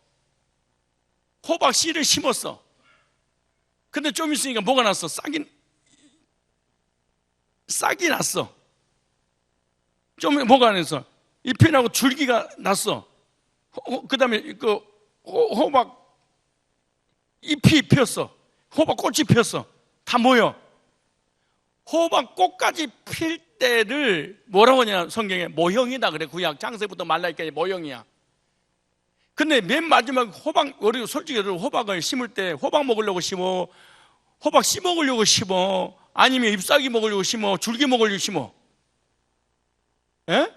S1: 호박 씨를 심었어. 근데 좀 있으니까 뭐가 났어? 싹이 났어. 좀 뭐가 났어? 잎이 나고 줄기가 났어. 그 다음에 그 호박 잎이 피었어. 호박 꽃이 피었어. 다 모여. 호박 꽃까지 필 때를 뭐라고 하냐 성경에? 모형이다 그래. 구약 창세부터 말라기까지 모형이야. 근데 맨 마지막 우리 솔직히 호박을 심을 때 호박 먹으려고 심어, 호박 씨 먹으려고 심어, 아니면 잎사귀 먹으려고 심어, 줄기 먹으려고 심어. 예?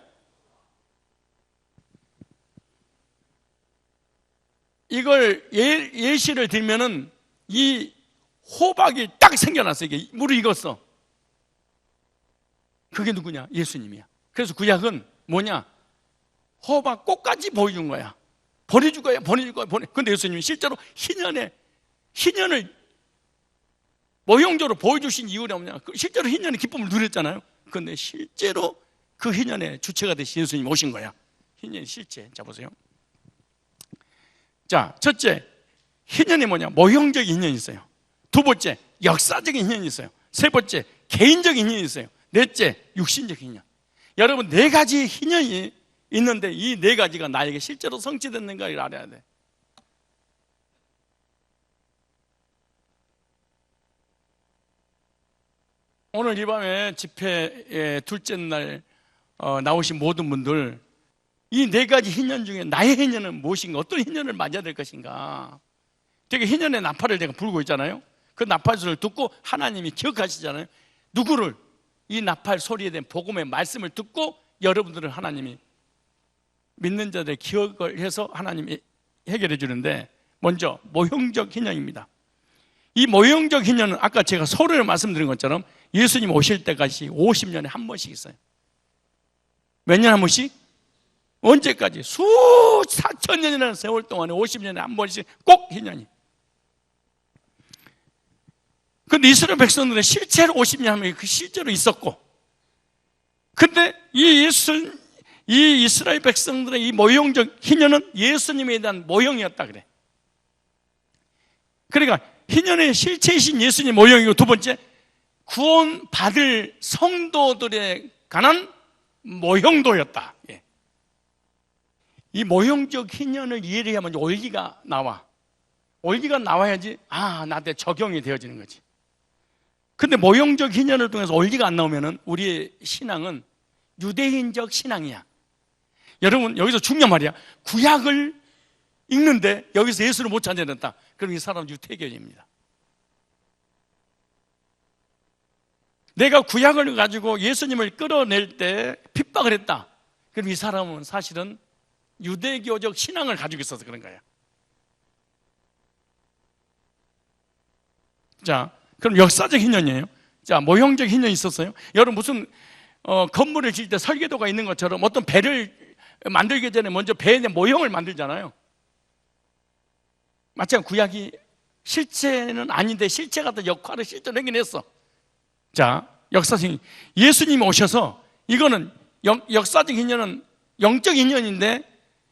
S1: 이걸 예시를 들면은 이 호박이 딱 생겨났어. 이게 물을 익었어. 그게 누구냐? 예수님이야. 그래서 구약은 뭐냐? 호박 꽃까지 보여준 거야. 보내줄 거야. 근데 예수님이 실제로 희년을 모형적으로 보여주신 이유가 뭐냐? 실제로 희년의 기쁨을 누렸잖아요. 그런데 실제로 그 희년의 주체가 되신 예수님이 오신 거야. 희년의 실체. 자, 보세요. 자, 첫째, 희년이 뭐냐? 모형적인 희년이 있어요. 두 번째, 역사적인 희년이 있어요. 세 번째, 개인적인 희년이 있어요. 넷째, 육신적 희년. 여러분, 네 가지 희년이 있는데 이 네 가지가 나에게 실제로 성취됐는가를 알아야 돼. 오늘 이 밤에 집회의 둘째 날 나오신 모든 분들, 이 네 가지 희년 중에 나의 희년은 무엇인가? 어떤 희년을 맞아야 될 것인가? 되게 희년의 나팔을 내가 불고 있잖아요. 그 나팔 소리를 듣고 하나님이 기억하시잖아요. 누구를? 이 나팔 소리에 대한 복음의 말씀을 듣고 여러분들을 하나님이 믿는 자들 기억을 해서 하나님이 해결해 주는데, 먼저 모형적 희년입니다. 이 모형적 희년은 아까 제가 서론에 말씀드린 것처럼 예수님 오실 때까지 50년에 한 번씩 있어요. 몇 년에 한 번씩? 언제까지? 수사천 년이라는 세월 동안에 50년에 한 번씩 꼭 희년이. 근데 이스라엘 백성들은 실제로 50년 하면 그 실제로 있었고, 근데 이 이스라엘 백성들의 이 모형적 희년은 예수님에 대한 모형이었다 그래. 그러니까 희년의 실체이신 예수님 모형이고, 두 번째, 구원 받을 성도들에 관한 모형도였다. 예. 이 모형적 희년을 이해를 하면 올기가 나와. 올기가 나와야지 나한테 적용이 되어지는 거지. 근데 모형적 희년을 통해서 올기가 안 나오면은 우리의 신앙은 유대인적 신앙이야. 여러분, 여기서 중요한 말이야. 구약을 읽는데 여기서 예수를 못 찾아냈다. 그럼 이 사람은 유태교인입니다. 내가 구약을 가지고 예수님을 끌어낼 때 핍박을 했다. 그럼 이 사람은 사실은 유대교적 신앙을 가지고 있어서 그런 거야. 자, 그럼 역사적 희년이에요. 자, 모형적 희년이 있었어요. 여러분, 무슨 건물을 지을 때 설계도가 있는 것처럼 어떤 배를 만들기 전에 먼저 배의 모형을 만들잖아요. 마찬가지로 구약이 실체는 아닌데 실체 같은 역할을 실제로 하긴 했어. 자, 역사적 희년. 예수님이 오셔서 이거는 역사적 희년은 영적 희년인데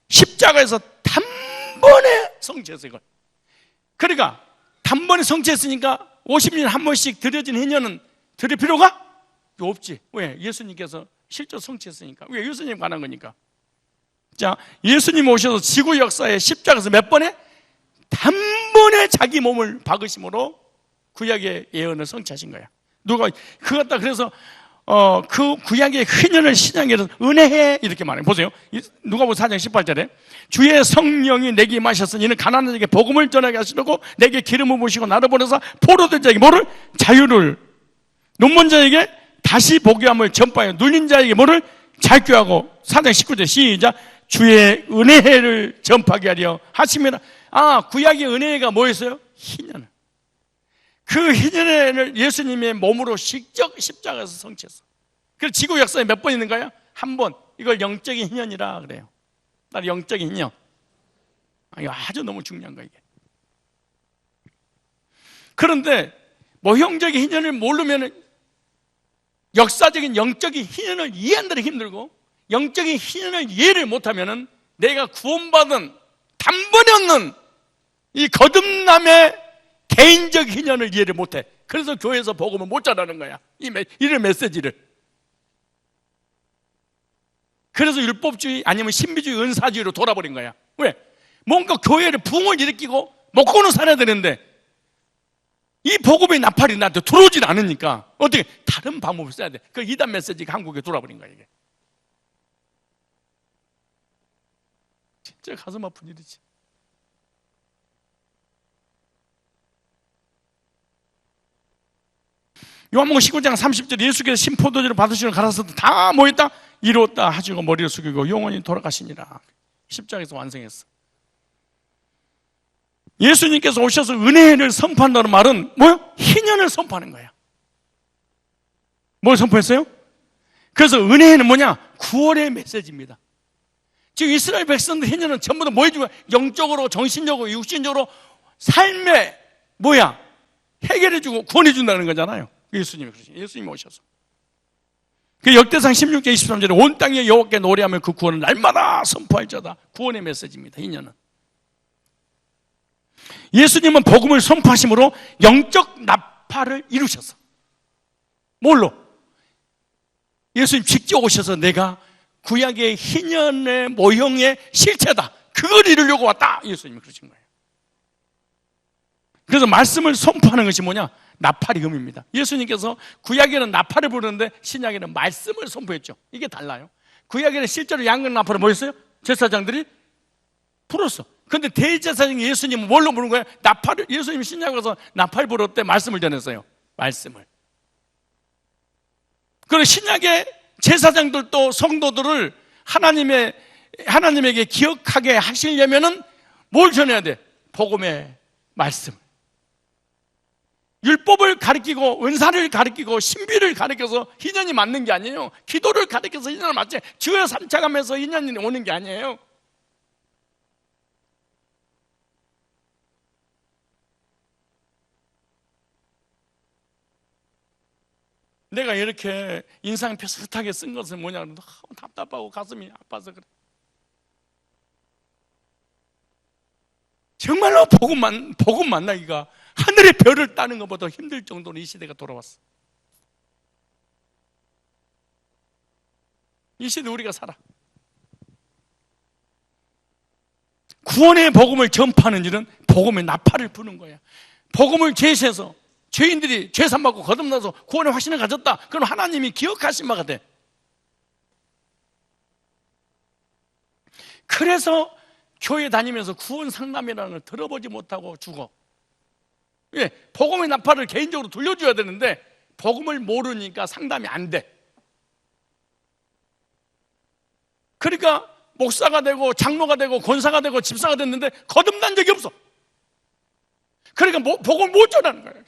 S1: 십자가에서 단번에 성취했어요. 이걸. 그러니까 단번에 성취했으니까 50년에 한 번씩 드려진 희년은 드릴 필요가 없지. 왜? 예수님께서 실제로 성취했으니까. 왜? 예수님 관한 거니까. 자, 예수님 오셔서 지구 역사에 십자가에서 몇 번에? 단번에 자기 몸을 박으심으로 구약의 예언을 성취하신 거야. 누가 그거 갖다 그래서 그 구약의 희년을 신약에서 은혜해 이렇게 말해요. 보세요. 누가복음 4장 18절에 주의 성령이 내게 임하셨으니 이는 가난한 자에게 복음을 전하게 하시려고 내게 기름을 부으시고 나를 보내서 포로된 자에게 뭐를? 자유를, 눈먼 자에게 다시 보게 함을 전파하여 눌린 자에게 뭐를? 자유케 하고 4장 19절 시작 주의 은혜를 전파하게 하려 하심이라. 구약의 은혜가 뭐였어요? 희년. 그 희년을 예수님의 몸으로 직접 십자가에서 성취했어. 그래서 지구 역사에 몇 번 있는가요? 한 번. 이걸 영적인 희년이라 그래요. 나 영적인 희년. 이거 아주 너무 중요한 거예요, 이게. 그런데 모형적인 희년을 모르면 역사적인 영적인 희년을 이해한다는 힘들고, 영적인 희년을 이해를 못하면 내가 구원받은 단번에 얻는 이 거듭남의 개인적 희년을 이해를 못해. 그래서 교회에서 복음을 못 전하는 거야. 이런 메시지를. 그래서 율법주의 아니면 신비주의 은사주의로 돌아버린 거야. 왜? 뭔가 교회를 부흥을 일으키고 먹고는 살아야 되는데 이 복음의 나팔이 나한테 들어오질 않으니까 어떻게 다른 방법을 써야 돼. 그 이단 메시지가 한국에 돌아버린 거야, 이게. 진짜 가슴 아픈 일이지. 요한복음 19장 30절 예수께서 신포도주를 받으시러 가라사도 다 모였다 이루었다 하시고 머리를 숙이고 영원히 돌아가시니라. 십자가에서 완성했어. 예수님께서 오셔서 은혜를 선포한다는 말은 뭐요? 희년을 선포하는 거야. 뭘 선포했어요? 그래서 은혜는 뭐냐? 구원의 메시지입니다. 지금 이스라엘 백성들 희년은 전부 다 뭐 해주고 영적으로 정신적으로 육신적으로 삶에 뭐야? 해결해주고 구원해준다는 거잖아요. 예수님이 그러시죠. 예수님이 오셔서. 그 역대상 16장 23절에 온 땅에 여호와께 노래하며 그 구원을 날마다 선포할지어다. 구원의 메시지입니다. 희년은. 예수님은 복음을 선포하심으로 영적 나팔을 이루셨어. 뭘로? 예수님 직접 오셔서 내가 구약의 희년의 모형의 실체다. 그걸 이루려고 왔다. 예수님이 그러신 거예요. 그래서 말씀을 선포하는 것이 뭐냐? 나팔이 음입니다. 예수님께서 구약에는 나팔을 부르는데 신약에는 말씀을 선포했죠. 이게 달라요. 구약에는 실제로 양각 나팔을 뭐였어요? 제사장들이 불었어. 그런데 대제사장이 예수님은 뭘로 부른 거예요? 나팔을. 예수님이 신약에 가서 나팔 불을 때 말씀을 전했어요. 말씀을. 그리고 신약의 제사장들도 성도들을 하나님에게 기억하게 하시려면은 뭘 전해야 돼? 복음의 말씀. 율법을 가리키고 은사를 가리키고 신비를 가리켜서 희년이 맞는 게 아니에요. 기도를 가리켜서 희년을 맞지 주여 삼차가면서 희년이 오는 게 아니에요. 내가 이렇게 인상 비슷하게 쓴 것은 뭐냐면 답답하고 가슴이 아파서 그래. 정말로 복음 만나기가 하늘의 별을 따는 것보다 힘들 정도로 이 시대가 돌아왔어. 이 시대 우리가 살아. 구원의 복음을 전파하는 일은 복음의 나팔을 부는 거야. 복음을 제시해서 죄인들이 죄산받고 거듭나서 구원의 확신을 가졌다. 그럼 하나님이 기억하신 바가 돼. 그래서 교회 다니면서 구원 상담이라는 걸 들어보지 못하고 죽어. 예, 복음의 나팔을 개인적으로 돌려줘야 되는데 복음을 모르니까 상담이 안 돼. 그러니까 목사가 되고 장로가 되고 권사가 되고 집사가 됐는데 거듭난 적이 없어. 그러니까 복음을 못 전하는 거예요.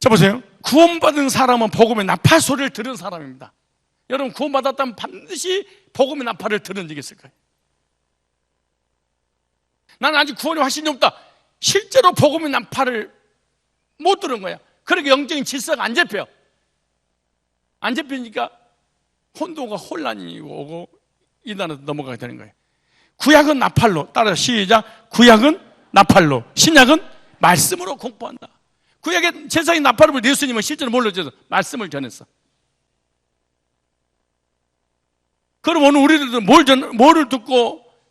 S1: 자 보세요. 구원받은 사람은 복음의 나팔 소리를 들은 사람입니다. 여러분 구원받았다면 반드시 복음의 나팔을 들은 적이 있을 거예요. 나는 아직 구원의 확신이 없다. 실제로 복음의 나팔을 못 들은 거야. 그러니까 영적인 질서가 안 잡혀요. 안 잡히니까 혼도가 혼란이 오고 이단으로 넘어가게 되는 거예요. 구약은 나팔로, 따라 시작. 구약은 나팔로, 신약은 말씀으로 공포한다. 구약의 제사장이 나팔을 불 예수님은 실제로 뭘로 전해서 말씀을 전했어. 그럼 오늘 우리들은 뭐를 듣고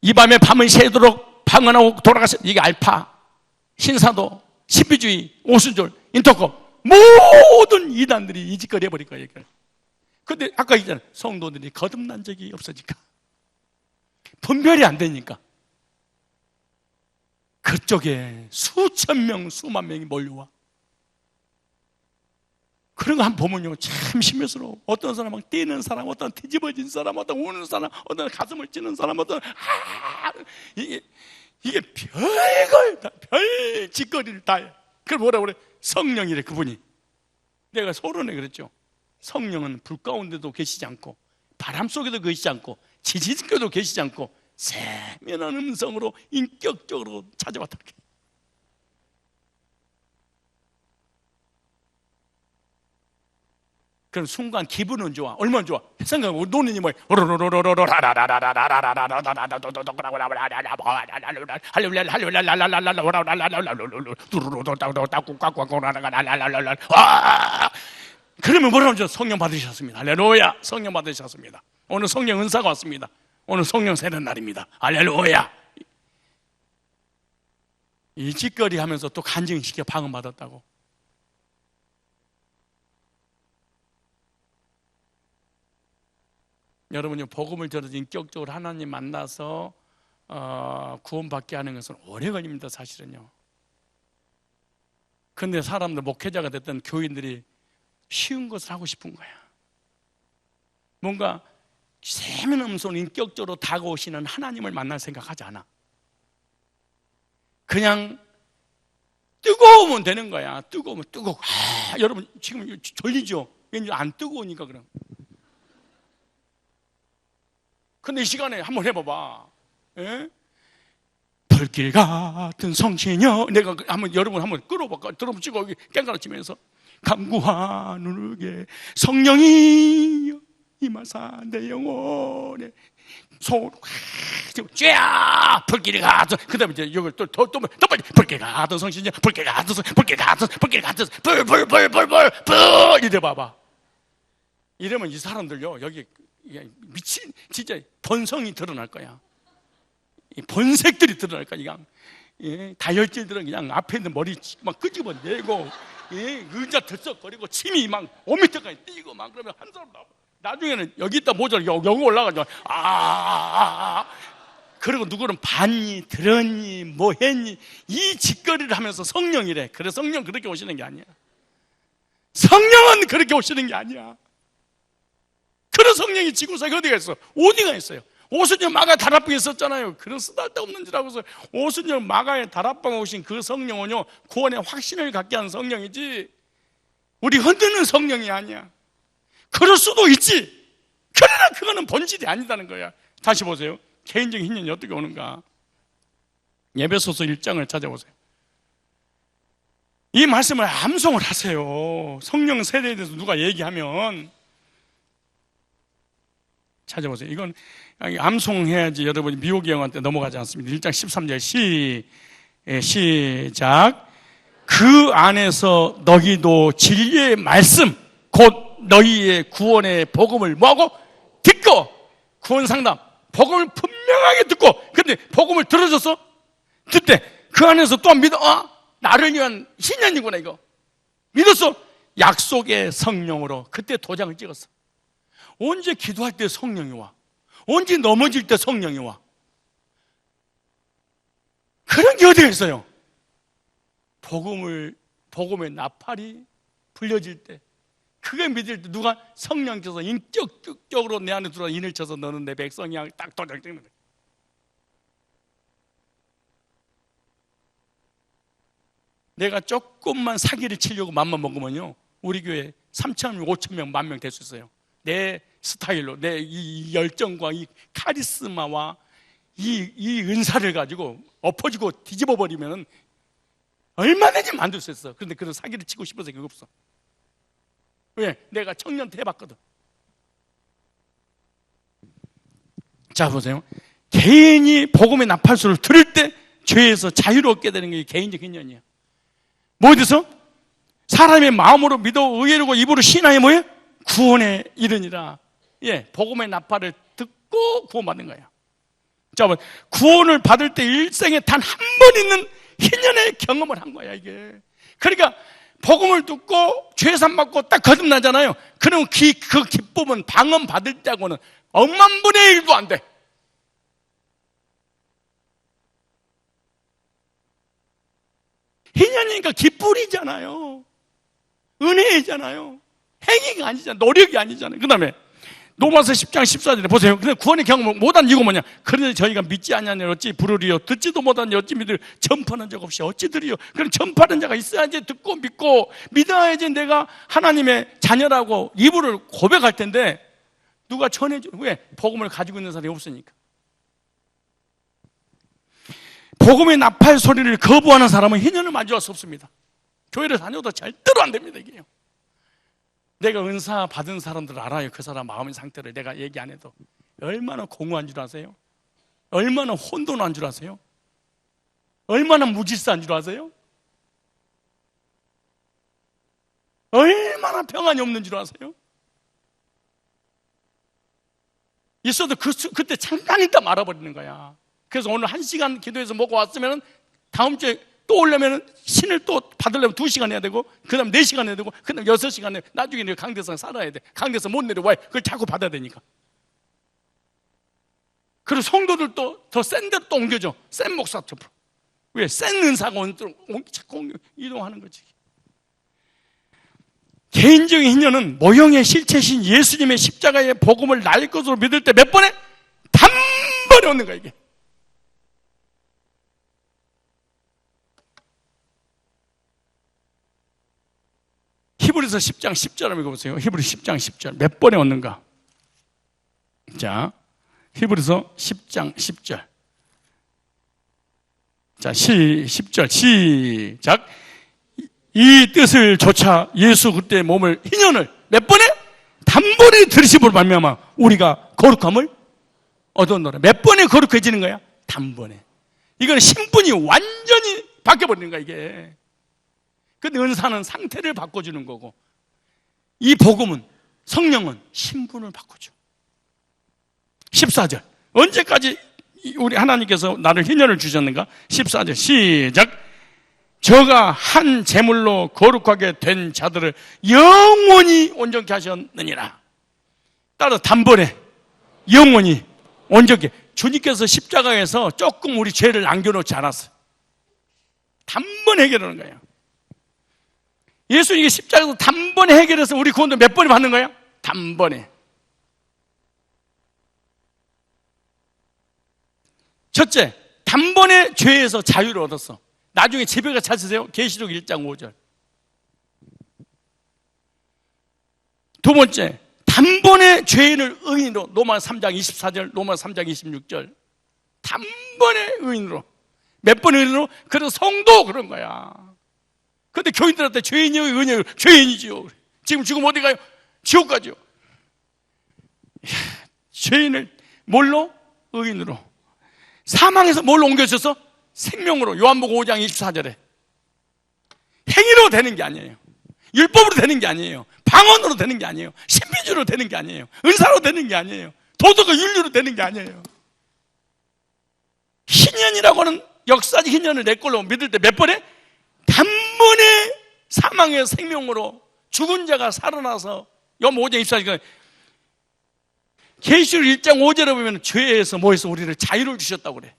S1: 이 밤에 밤을 새도록 방언하고 돌아가서 이게 알파, 신사도, 신비주의, 오순절, 인터컵 모든 이단들이 이 짓거리 해버릴 거예요. 근데 아까 얘기했잖아요. 성도들이 거듭난 적이 없어지니까, 분별이 안 되니까 그쪽에 수천 명, 수만 명이 몰려와. 그런 거 한번 보면요, 참 신묘스러워. 어떤 사람은 뛰는 사람, 어떤 뒤집어진 사람, 어떤 우는 사람, 어떤 가슴을 찌는 사람, 어떤 이게 별걸 다, 별 짓거리를 다 해. 그걸 뭐라 그래? 성령이래, 그분이. 내가 소론에 그랬죠. 성령은 불 가운데도 계시지 않고, 바람 속에도 계시지 않고, 지지직에도 계시지 않고, 세밀한 음성으로 인격적으로 찾아왔다. 그럼 순간 기분은 좋아. 얼마나 좋아. 생각하고 노는이 뭐야. 그러면 뭐라고 하죠? 성령 받으셨습니다. 할렐루야. 성령 받으셨습니다. 오늘 성령 은사가 왔습니다. 오늘 성령 세는 날입니다. 할렐루야. 이 짓거리 하면서 또 간증시켜 방언 받았다고. 여러분이 복음을 들어서 인격적으로 하나님 만나서 구원받게 하는 것은 오래 걸립니다, 사실은요. 근데 사람들, 목회자가 됐던 교인들이 쉬운 것을 하고 싶은 거야. 뭔가 세밀한 음성으로 인격적으로 다가오시는 하나님을 만날 생각하지 않아. 그냥 뜨거우면 되는 거야. 뜨거우면 뜨거워. 여러분 지금 졸리죠? 왠지 안 뜨거우니까 그럼. 근데 이 시간에 한번 해봐봐. 예? 불길 같은 성신여. 내가 한번 여러분 한번 끌어볼까? 드럼 치고 여기 깽가라 치면서 간구하누르게 성령이 임하사 내 영혼에 소, 쫙 불길이 가서 그 다음에 이제 이걸 또 빨리 불길이 가던 성신이야 불길이 가던 불 이래 봐봐. 이러면 이 사람들요 여기 미친 진짜 본성이 드러날 거야. 이 본색들이 드러날 거야. 그냥 다혈질들은 그냥 앞에 있는 머리 막 끄집어내고 의자 들썩거리고 침이 막 5m까지 뛰고 막 그러면 한 사람 나중에는 여기 있다 모자라 여기 올라가죠. 그리고 누구는 봤니 들었니 뭐 했니 이 짓거리를 하면서 성령이래. 그래 성령 그렇게 오시는 게 아니야. 성령은 그렇게 오시는 게 아니야. 그런 성령이 지구상에 어디가 있어? 어디가 있어요? 오순절 마가 다락방에 있었잖아요. 그런 쓰잘데없는 짓 하고서 오순절 마가에 다락방에 오신 그 성령은요 구원의 확신을 갖게 하는 성령이지 우리 흔드는 성령이 아니야. 그럴 수도 있지. 그러나 그거는 본질이 아니다는 거야. 다시 보세요. 개인적인 희년이 어떻게 오는가. 에베소서 1장을 찾아보세요. 이 말씀을 암송을 하세요. 성령 세대에 대해서 누가 얘기하면 찾아보세요. 이건 암송해야지 여러분이 미혹의 영한테 넘어가지 않습니다. 1장 13절 시작. 그 안에서 너희도 진리의 말씀 곧 너희의 구원의 복음을 뭐하고? 듣고 구원 상담 복음을 분명하게 듣고 근데 복음을 들어줬어? 듣대 그 안에서 또 믿어 나를 위한 신년이구나 이거 믿었어? 약속의 성령으로 그때 도장을 찍었어. 언제 기도할 때 성령이 와? 언제 넘어질 때 성령이 와? 그런 게 어디가 있어요? 복음의 나팔이 불려질 때 그게 믿을 때 누가 성령께서 인격적으로 내 안에 들어와 인을 쳐서 너는 내 백성이야 딱 도장 찍는 거예요. 내가 조금만 사기를 치려고 맘만 먹으면요 우리 교회 3,000명, 5,000명, 10,000명 될 수 있어요. 내 스타일로 내 이 열정과 이 카리스마와 이 은사를 가지고 엎어지고 뒤집어 버리면 얼마든지 만들 수 있어. 그런데 그런 사기를 치고 싶어서 그거 없어. 왜? 내가 청년 때 해봤거든. 자 보세요. 개인이 복음의 나팔소를 들을 때 죄에서 자유롭게 되는 게 개인적 인연이야. 뭐 어디서? 사람의 마음으로 믿어 의외로 입으로 신하에 뭐예요? 구원에 이르니라. 복음의 나팔을 듣고 구원받는 거야. 자, 구원을 받을 때 일생에 단 한 번 있는 희년의 경험을 한 거야 이게. 그러니까 복음을 듣고 죄산 받고 딱 거듭나잖아요. 그럼 그 기쁨은 방언 받을 때하고는 억만 분의 1도 안 돼. 희년이니까 기쁨이잖아요. 은혜이잖아요. 행위가 아니잖아요. 노력이 아니잖아요. 그 다음에 로마서 10장 14절에 보세요. 근데 구원의 경험을 못한 이유가 뭐냐? 그런데 저희가 믿지 않냐니 어찌 부르리요? 듣지도 못하니 어찌 믿으리요? 전파하는 적 없이 어찌 들으리요? 그럼 전파하는 자가 있어야지 듣고 믿고 믿어야지 내가 하나님의 자녀라고 입으로 고백할 텐데 누가 전해줘? 왜? 복음을 가지고 있는 사람이 없으니까. 복음의 나팔 소리를 거부하는 사람은 희년을 마주할 수 없습니다. 교회를 다녀도 절대로 안 됩니다 이게요. 내가 은사 받은 사람들 알아요. 그 사람 마음의 상태를 내가 얘기 안 해도 얼마나 공허한 줄 아세요? 얼마나 혼돈한 줄 아세요? 얼마나 무질서한 줄 아세요? 얼마나 평안이 없는 줄 아세요? 있어도 그때 잠깐 있다 말아버리는 거야. 그래서 오늘 1시간 기도해서 먹고 왔으면 다음 주에 또 오려면 신을 또 받으려면 2시간 해야 되고 그 다음 4시간 해야 되고 그 다음 6시간 해야 돼. 나중에 내가 강대상 살아야 돼. 강대상 못 내려와요. 그걸 자꾸 받아야 되니까. 그리고 성도들도 더 센 데로 또 옮겨줘. 센 목사처럼. 왜? 센 은사가 자꾸 이동하는 거지. 개인적인 희년은 모형의 실체신 예수님의 십자가의 복음을 날 것으로 믿을 때 몇 번에? 단번에 오는 거야 이게. 히브리서 10장 10절 한번 읽어보세요. 히브리서 10장 10절 몇 번에 얻는가? 자, 히브리서 10장 10절. 자, 10절 시작. 이 뜻을 조차 예수 그때의 몸을 희년을 몇 번에? 단번에 들으심으로 말미암아 우리가 거룩함을 얻었노라. 몇 번에 거룩해지는 거야? 단번에. 이거는 신분이 완전히 바뀌어버리는 거야, 이게. 근데 은사는 상태를 바꿔주는 거고, 이 복음은, 성령은 신분을 바꿔줘. 14절. 언제까지 우리 하나님께서 나를 희년을 주셨는가? 14절 시작. 저가 한 제물로 거룩하게 된 자들을 영원히 온전케 하셨느니라. 따라 단번에 영원히 온전케. 주님께서 십자가에서 조금 우리 죄를 남겨놓지 않았어요. 단번에 해결하는 거예요. 예수님이 십자가에서 단번에 해결해서 우리 구원도 몇 번에 받는 거예요? 단번에. 첫째, 단번에 죄에서 자유를 얻었어. 나중에 제배가 찾으세요. 계시록 1장 5절. 두 번째, 단번에 죄인을 의인으로. 로마서 3장 24절, 로마서 3장 26절. 단번에 의인으로. 몇 번 의인으로? 그래서 성도 그런 거야. 근데 교인들한테 죄인이요, 의인이요? 죄인이지요. 지금 어디 가요? 지옥 가죠. 죄인을 뭘로? 의인으로. 사망에서 뭘로 옮겨졌어? 생명으로. 요한복음 5장 24절에. 행위로 되는 게 아니에요. 율법으로 되는 게 아니에요. 방언으로 되는 게 아니에요. 신비주의로 되는 게 아니에요. 은사로 되는 게 아니에요. 도덕과 윤리로 되는 게 아니에요. 희년이라고 하는 역사적 희년을 내 걸로 믿을 때 몇 번에? 단번에 사망의 생명으로 죽은 자가 살아나서 요한복음 5장 24절에 계시록 1장 5절에 보면 죄에서 뭐해서 우리를 자유를 주셨다고 그래.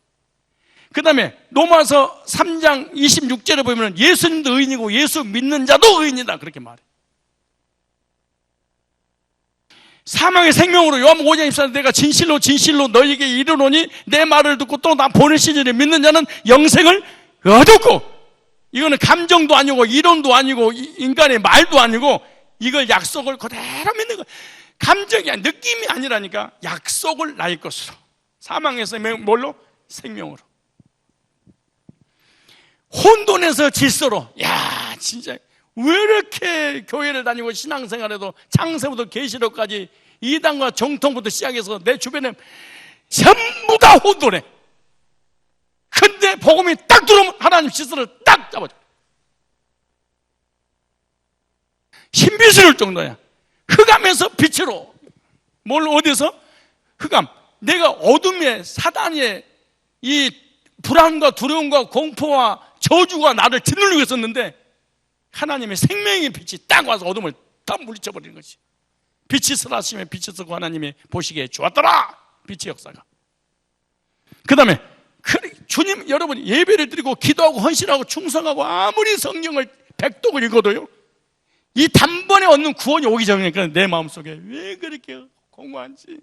S1: 그 다음에 로마서 3장 26절에 보면 예수님도 의인이고 예수 믿는 자도 의인이다 그렇게 말해. 사망의 생명으로 요한복음 5장 24절에 내가 진실로 너희에게 이르노니 내 말을 듣고 또 나 보내신 이를 믿는 자는 영생을 얻었고, 이거는 감정도 아니고 이론도 아니고 인간의 말도 아니고 이걸 약속을 그대로 믿는 거야. 감정이 아니라 느낌이 아니라니까. 약속을 나의 것으로. 사망에서 뭘로? 생명으로. 혼돈에서 질서로. 야, 진짜 왜 이렇게 교회를 다니고 신앙생활에도 창세부터 계시록까지 이단과 정통부터 시작해서 내 주변에 전부 다 혼돈해. 근데 복음이 딱 들어오면 하나님 질서를 딱 잡아줘. 신비스러울 정도야. 흑암에서 빛으로. 뭘 어디서? 흑암. 내가 어둠에 사단의 이 불안과 두려움과 공포와 저주가 나를 짓누르고 있었는데 하나님의 생명의 빛이 딱 와서 어둠을 딱 물리쳐버리는 것이. 빛이 서라시며 빛이 서고 하나님이 보시기에 좋았더라. 빛의 역사가. 그 다음에 주님, 여러분 예배를 드리고 기도하고 헌신하고 충성하고 아무리 성경을 100독을 읽어도요, 이 단번에 얻는 구원이 오기 전에 내 마음속에 왜 그렇게 공허한지,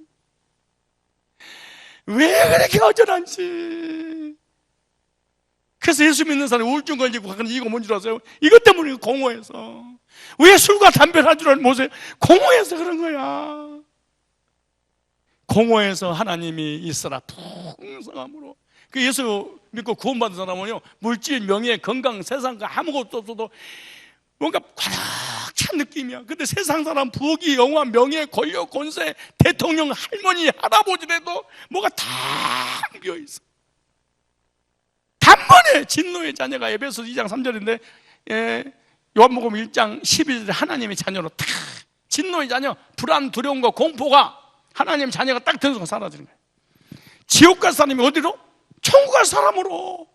S1: 왜 그렇게 어절한지. 그래서 예수 믿는 사람이 우울증 걸리고 하는 이유가 뭔지 아세요? 이것 때문에 공허해서. 왜 술과 담배를 할 줄 알면 모세요? 공허해서 그런 거야. 공허해서 하나님이 있어라 풍성함으로. 그 예수 믿고 구원받은 사람은요, 물질, 명예, 건강, 세상과 아무것도 없어도 뭔가 가득 찬 느낌이야. 근데 세상 사람 부귀, 영화, 명예, 권력, 권세, 대통령, 할머니, 할아버지라도 뭐가 다 비어있어. 단번에 진노의 자녀가 에베소서 2장 3절인데 요한복음 1장 12절에 하나님의 자녀로 탁, 진노의 자녀, 불안, 두려움과 공포가 하나님의 자녀가 딱 들어서 사라지는 거예요. 지옥 갈 사람이 어디로? 천국 갈 사람으로.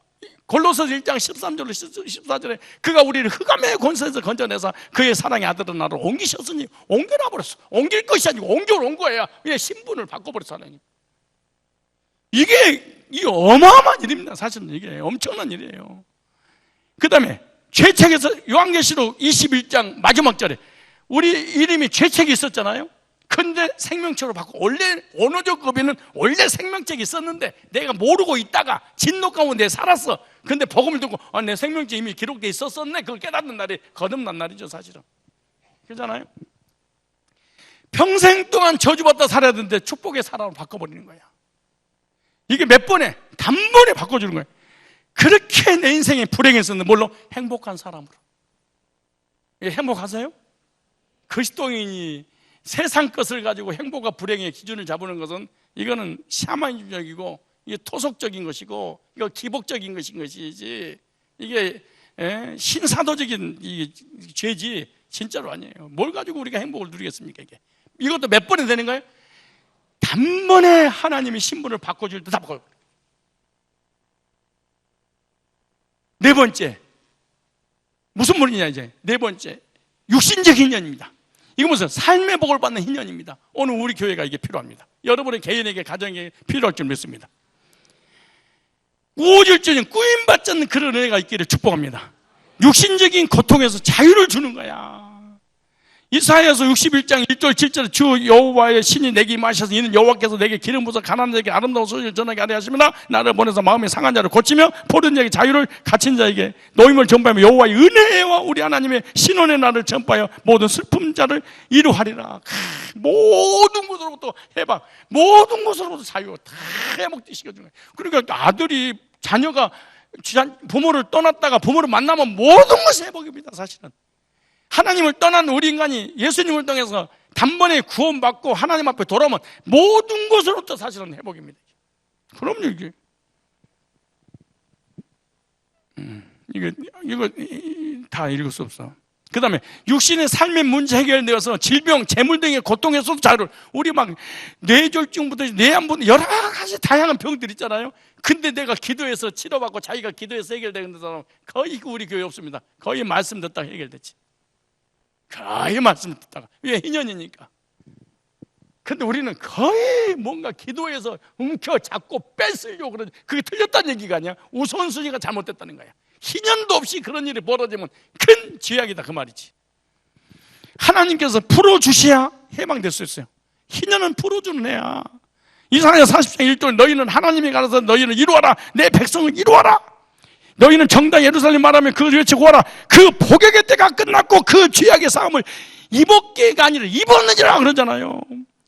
S1: 골로새서 1장 13절로 14절에 그가 우리를 흑암의 권세에서 건져내서 그의 사랑의 아들은 나를 옮기셨으니 옮겨놔 버렸어. 옮길 것이 아니고 옮겨놓은 거예요. 그냥 신분을 바꿔버렸어 하나님. 이게 어마어마한 일입니다. 사실은 이게 엄청난 일이에요. 그 다음에 죄책에서 요한계시록 21장 마지막 절에 우리 이름이 죄책이 있었잖아요. 근데 생명책으로 바꿔. 원래 언어적 급여는 원래 생명책이 있었는데 내가 모르고 있다가 진노 가운데 살았어. 근데 복음을 듣고 내 생명책 이미 기록돼 있었었네. 그걸 깨닫는 날이 거듭난 날이죠 사실은. 그렇잖아요. 평생 동안 저주받다 살아야 되는데 축복의 사람으로 바꿔버리는 거야. 이게 몇 번에 단번에 바꿔주는 거예요. 그렇게 내 인생에 불행했었는데 뭘로? 행복한 사람으로. 행복하세요? 그리스도인이 세상 것을 가지고 행복과 불행의 기준을 잡는 것은 이거는 샤머니즘적이고 이게 토속적인 것이고 이거 기복적인 것이지 이게 신사도적인 이 죄지 진짜로 아니에요. 뭘 가지고 우리가 행복을 누리겠습니까? 이것도 몇 번이 되는 거예요? 단번에 하나님이 신분을 바꿔줄 때 다 바꿔요. 네 번째, 무슨 말이냐 이제 네 번째, 육신적 인연입니다. 이거 무슨 삶의 복을 받는 인연입니다. 오늘 우리 교회가 이게 필요합니다. 여러분의 개인에게 가정에 필요할 줄 믿습니다. 우호질적인 꾸임받지 않는 그런 은혜가 있기를 축복합니다. 육신적인 고통에서 자유를 주는 거야. 이사야서 61장 1절 7절에 주 여호와의 신이 내게 임하셔서 이는 여호와께서 내게 기름 부어서 가난한 자에게 아름다운 소식을 전하게 하려 하시며 나를 보내서 마음이 상한 자를 고치며 포로된 자에게 자유를 갇힌 자에게 노임을 전파하며 여호와의 은혜와 우리 하나님의 신원의 날을 전파하여 모든 슬픔 자를 이루하리라. 모든 것으로부터 해방, 모든 것으로부터 자유 다 해복시켜주는 거예요. 그러니까 아들이 자녀가 부모를 떠났다가 부모를 만나면 모든 것이 회복입니다. 사실은 하나님을 떠난 우리 인간이 예수님을 통해서 단번에 구원받고 하나님 앞에 돌아오면 모든 것으로부터 사실은 회복입니다. 그럼요. 이거 다 읽을 수 없어. 그 다음에 육신의 삶의 문제 해결되어서 질병, 재물 등의 고통에서도 자유를, 우리 막 뇌졸중부터 뇌암부터 여러 가지 다양한 병들 있잖아요. 근데 내가 기도해서 치료받고 자기가 기도해서 해결되는 사람 거의 우리 교회 없습니다. 거의 말씀 듣다가 해결됐지. 거의 말씀 듣다가. 왜? 인연이니까. 근데 우리는 거의 뭔가 기도해서 잡고 뺏으려고 그러지. 그게 틀렸다는 얘기가 아니야. 우선순위가 잘못됐다는 거야. 희년도 없이 그런 일이 벌어지면 큰 죄악이다 그 말이지. 하나님께서 풀어주셔야 해방될 수 있어요. 희년은 풀어주는 애야. 이사야 40장 1절 너희는 하나님이 가라서 너희는 이루어라. 내 백성을 이루어라. 너희는 정당 예루살렘 말하면 그 외치고 와라. 그 복역의 때가 끝났고 그 죄악의 싸움을 입었게가 아니라 입었느니라 그러잖아요.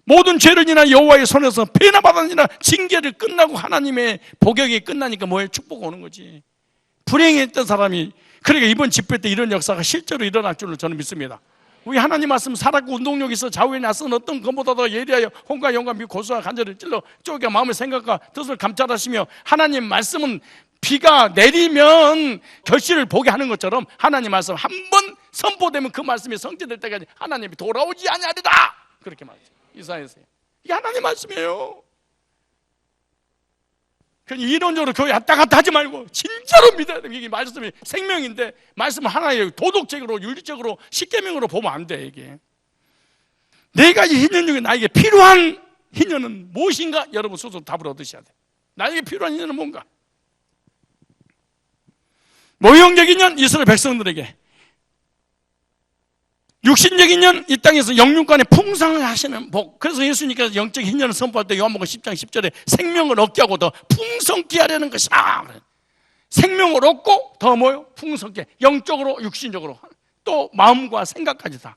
S1: 모든 죄를 인하 여호와의 손에서 배나 받았느니라. 징계를 끝나고 하나님의 복역이 끝나니까 뭐예요? 축복 오는 거지. 불행했던 사람이, 그러니까 이번 집회 때 이런 역사가 실제로 일어날 줄로 저는 믿습니다. 우리 하나님 말씀 살았고 운동력 있어 좌우에 낯선 어떤 것보다도 예리하여 홍과 영과 미 고수와 간절을 찔러 쪼개 마음의 생각과 뜻을 감찰하시며 하나님 말씀은 비가 내리면 결실을 보게 하는 것처럼 하나님 말씀 한 번 선포되면 그 말씀이 성취될 때까지 하나님이 돌아오지 아니하리다 그렇게 말하죠. 이사야서요. 이게 하나님 말씀이에요. 그러니 이론적으로 교회 왔다 갔다 하지 말고 진짜로 믿어야 돼. 이게 말씀이 생명인데 말씀을 하나의 도덕적으로 윤리적으로 십계명으로 보면 안 돼. 이게 네 가지 희년 중에 나에게 필요한 희년은 무엇인가? 여러분 스스로 답을 얻으셔야 돼. 나에게 필요한 희년은 뭔가? 모형적인 년 이스라엘 백성들에게, 육신적인 년 이 땅에서 영육간에 풍성을 하시는 복. 그래서 예수님께서 영적 희년을 선포할 때 요한복음 10장 10절에 생명을 얻게 하고 더 풍성케 하려는 것이다. 생명을 얻고 더 뭐요? 풍성케, 영적으로 육신적으로 또 마음과 생각까지 다.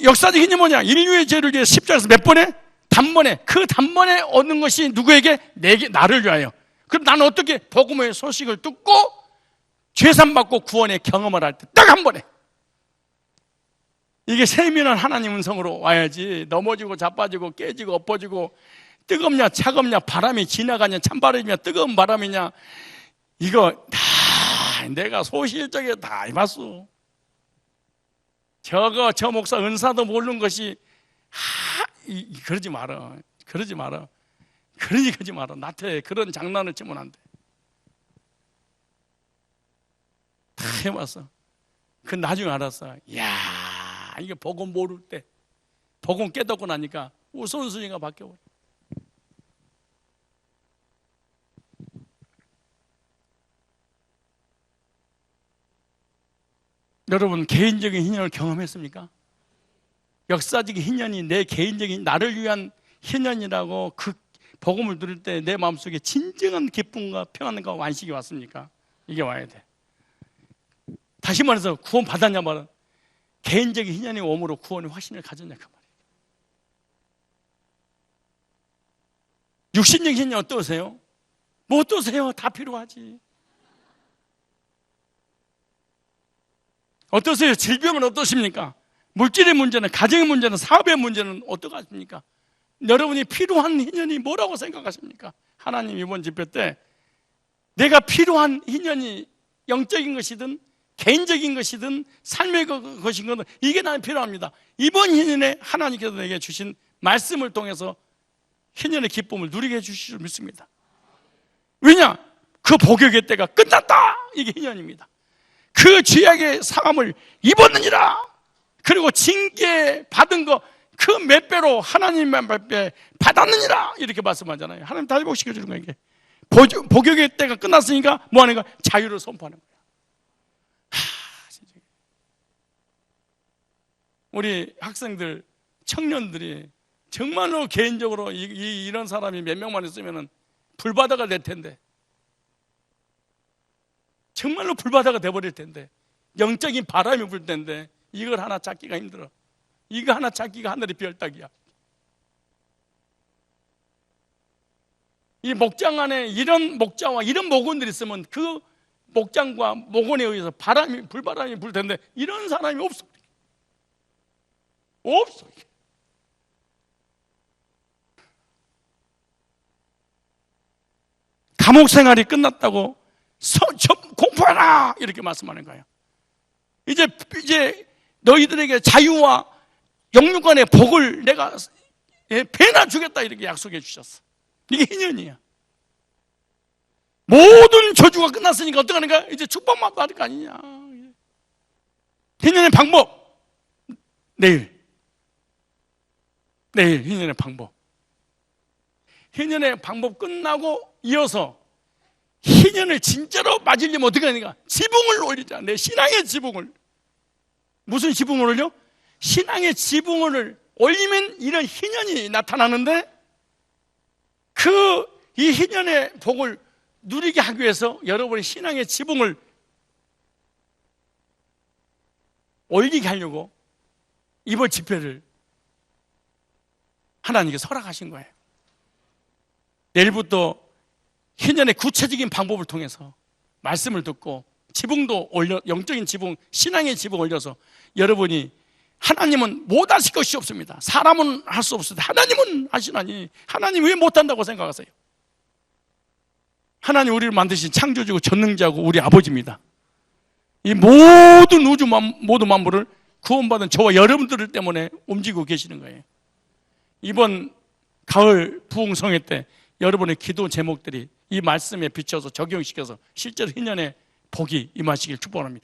S1: 역사적 희년이 뭐냐? 인류의 죄를 위해 십자가에서 몇 번에? 단번에. 그 단번에 얻는 것이 누구에게? 내게, 나를 위하여. 그럼 나는 어떻게? 복음의 소식을 듣고 죄산받고 구원의 경험을 할 때 딱 한 번에. 이게 세밀한 하나님 음성으로 와야지. 넘어지고 자빠지고 깨지고 엎어지고 뜨겁냐 차갑냐 바람이 지나가냐 찬바람이냐 뜨거운 바람이냐 이거 다 내가 소실적에 다 해봤어. 저 목사 은사도 모르는 것이 그러지 마라. 그러지 마라. 그러지 마라. 나한테 그런 장난을 치면 안 돼. 다 해봤어. 그 나중에 알았어. 이야, 이게 복음 모를 때, 복음 깨닫고 나니까 우선순위가 바뀌어버려. 여러분 개인적인 희년을 경험했습니까? 역사적인 희년이 내 개인적인 나를 위한 희년이라고 그 복음을 들을 때 내 마음속에 진정한 기쁨과 평안과 완식이 왔습니까? 이게 와야 돼. 다시 말해서 구원 받았냐 말은 개인적인 희년이 오므로 구원의 확신을 가졌냐 그 말이에요. 육신적인 희년 어떠세요? 뭐 어떠세요? 다 필요하지. 어떠세요? 질병은 어떠십니까? 물질의 문제는, 가정의 문제는, 사업의 문제는 어떡하십니까? 여러분이 필요한 희년이 뭐라고 생각하십니까? 하나님 이번 집회 때 내가 필요한 희년이 영적인 것이든 개인적인 것이든 삶의 것인 것은 이게 나는 필요합니다. 이번 희년에 하나님께서 내게 주신 말씀을 통해서 희년의 기쁨을 누리게 해주실 줄 믿습니다. 왜냐? 그 복역의 때가 끝났다. 이게 희년입니다. 그 죄악의 사함을 입었느니라. 그리고 징계 받은 거 그 몇 배로 하나님만 받았느니라. 이렇게 말씀하잖아요. 하나님 다 회복시켜 주는 거예요. 이게 복역의 때가 끝났으니까 뭐 하는 거야? 자유를 선포하는 거야. 우리 학생들, 청년들이 정말로 개인적으로 이런 사람이 몇 명만 있으면 불바다가 될 텐데, 정말로 불바다가 돼버릴 텐데, 영적인 바람이 불 텐데 이걸 하나 찾기가 힘들어. 이거 하나 찾기가 하늘의 별따기야. 이 목장 안에 이런 목자와 이런 목원들이 있으면 그 목장과 목원에 의해서 불바람이 불 텐데 이런 사람이 없어. 없어. 감옥 생활이 끝났다고 공포하라 이렇게 말씀하는 거예요. 이제 너희들에게 자유와 영육간의 복을 내가 배나 주겠다 이렇게 약속해 주셨어. 이게 희년이야. 모든 저주가 끝났으니까 어떡하는가? 이제 축복만 받을 거 아니냐. 희년의 방법. 내일 희년의 방법. 희년의 방법 끝나고 이어서 희년을 진짜로 맞으려면 어떻게 하는가? 지붕을 올리자. 내 신앙의 지붕을. 무슨 지붕을 올려? 신앙의 지붕을 올리면 이런 희년이 나타나는데 이 희년의 복을 누리게 하기 위해서 여러분의 신앙의 지붕을 올리게 하려고 이번 집회를 하나님께 허락하신 거예요. 내일부터 희년의 구체적인 방법을 통해서 말씀을 듣고 지붕도 영적인 지붕, 신앙의 지붕 올려서 여러분이 하나님은 못하실 것이 없습니다. 사람은 할 수 없습니다. 하나님은 하시나니 하나님 왜 못한다고 생각하세요? 하나님 우리를 만드신 창조주고 전능자고 우리 아버지입니다. 이 모든 우주 모든 만물을 구원받은 저와 여러분들 때문에 움직이고 계시는 거예요. 이번 가을 부흥성회 때 여러분의 기도 제목들이 이 말씀에 비춰서 적용시켜서 실제로 희년의 복이 임하시길 축복합니다.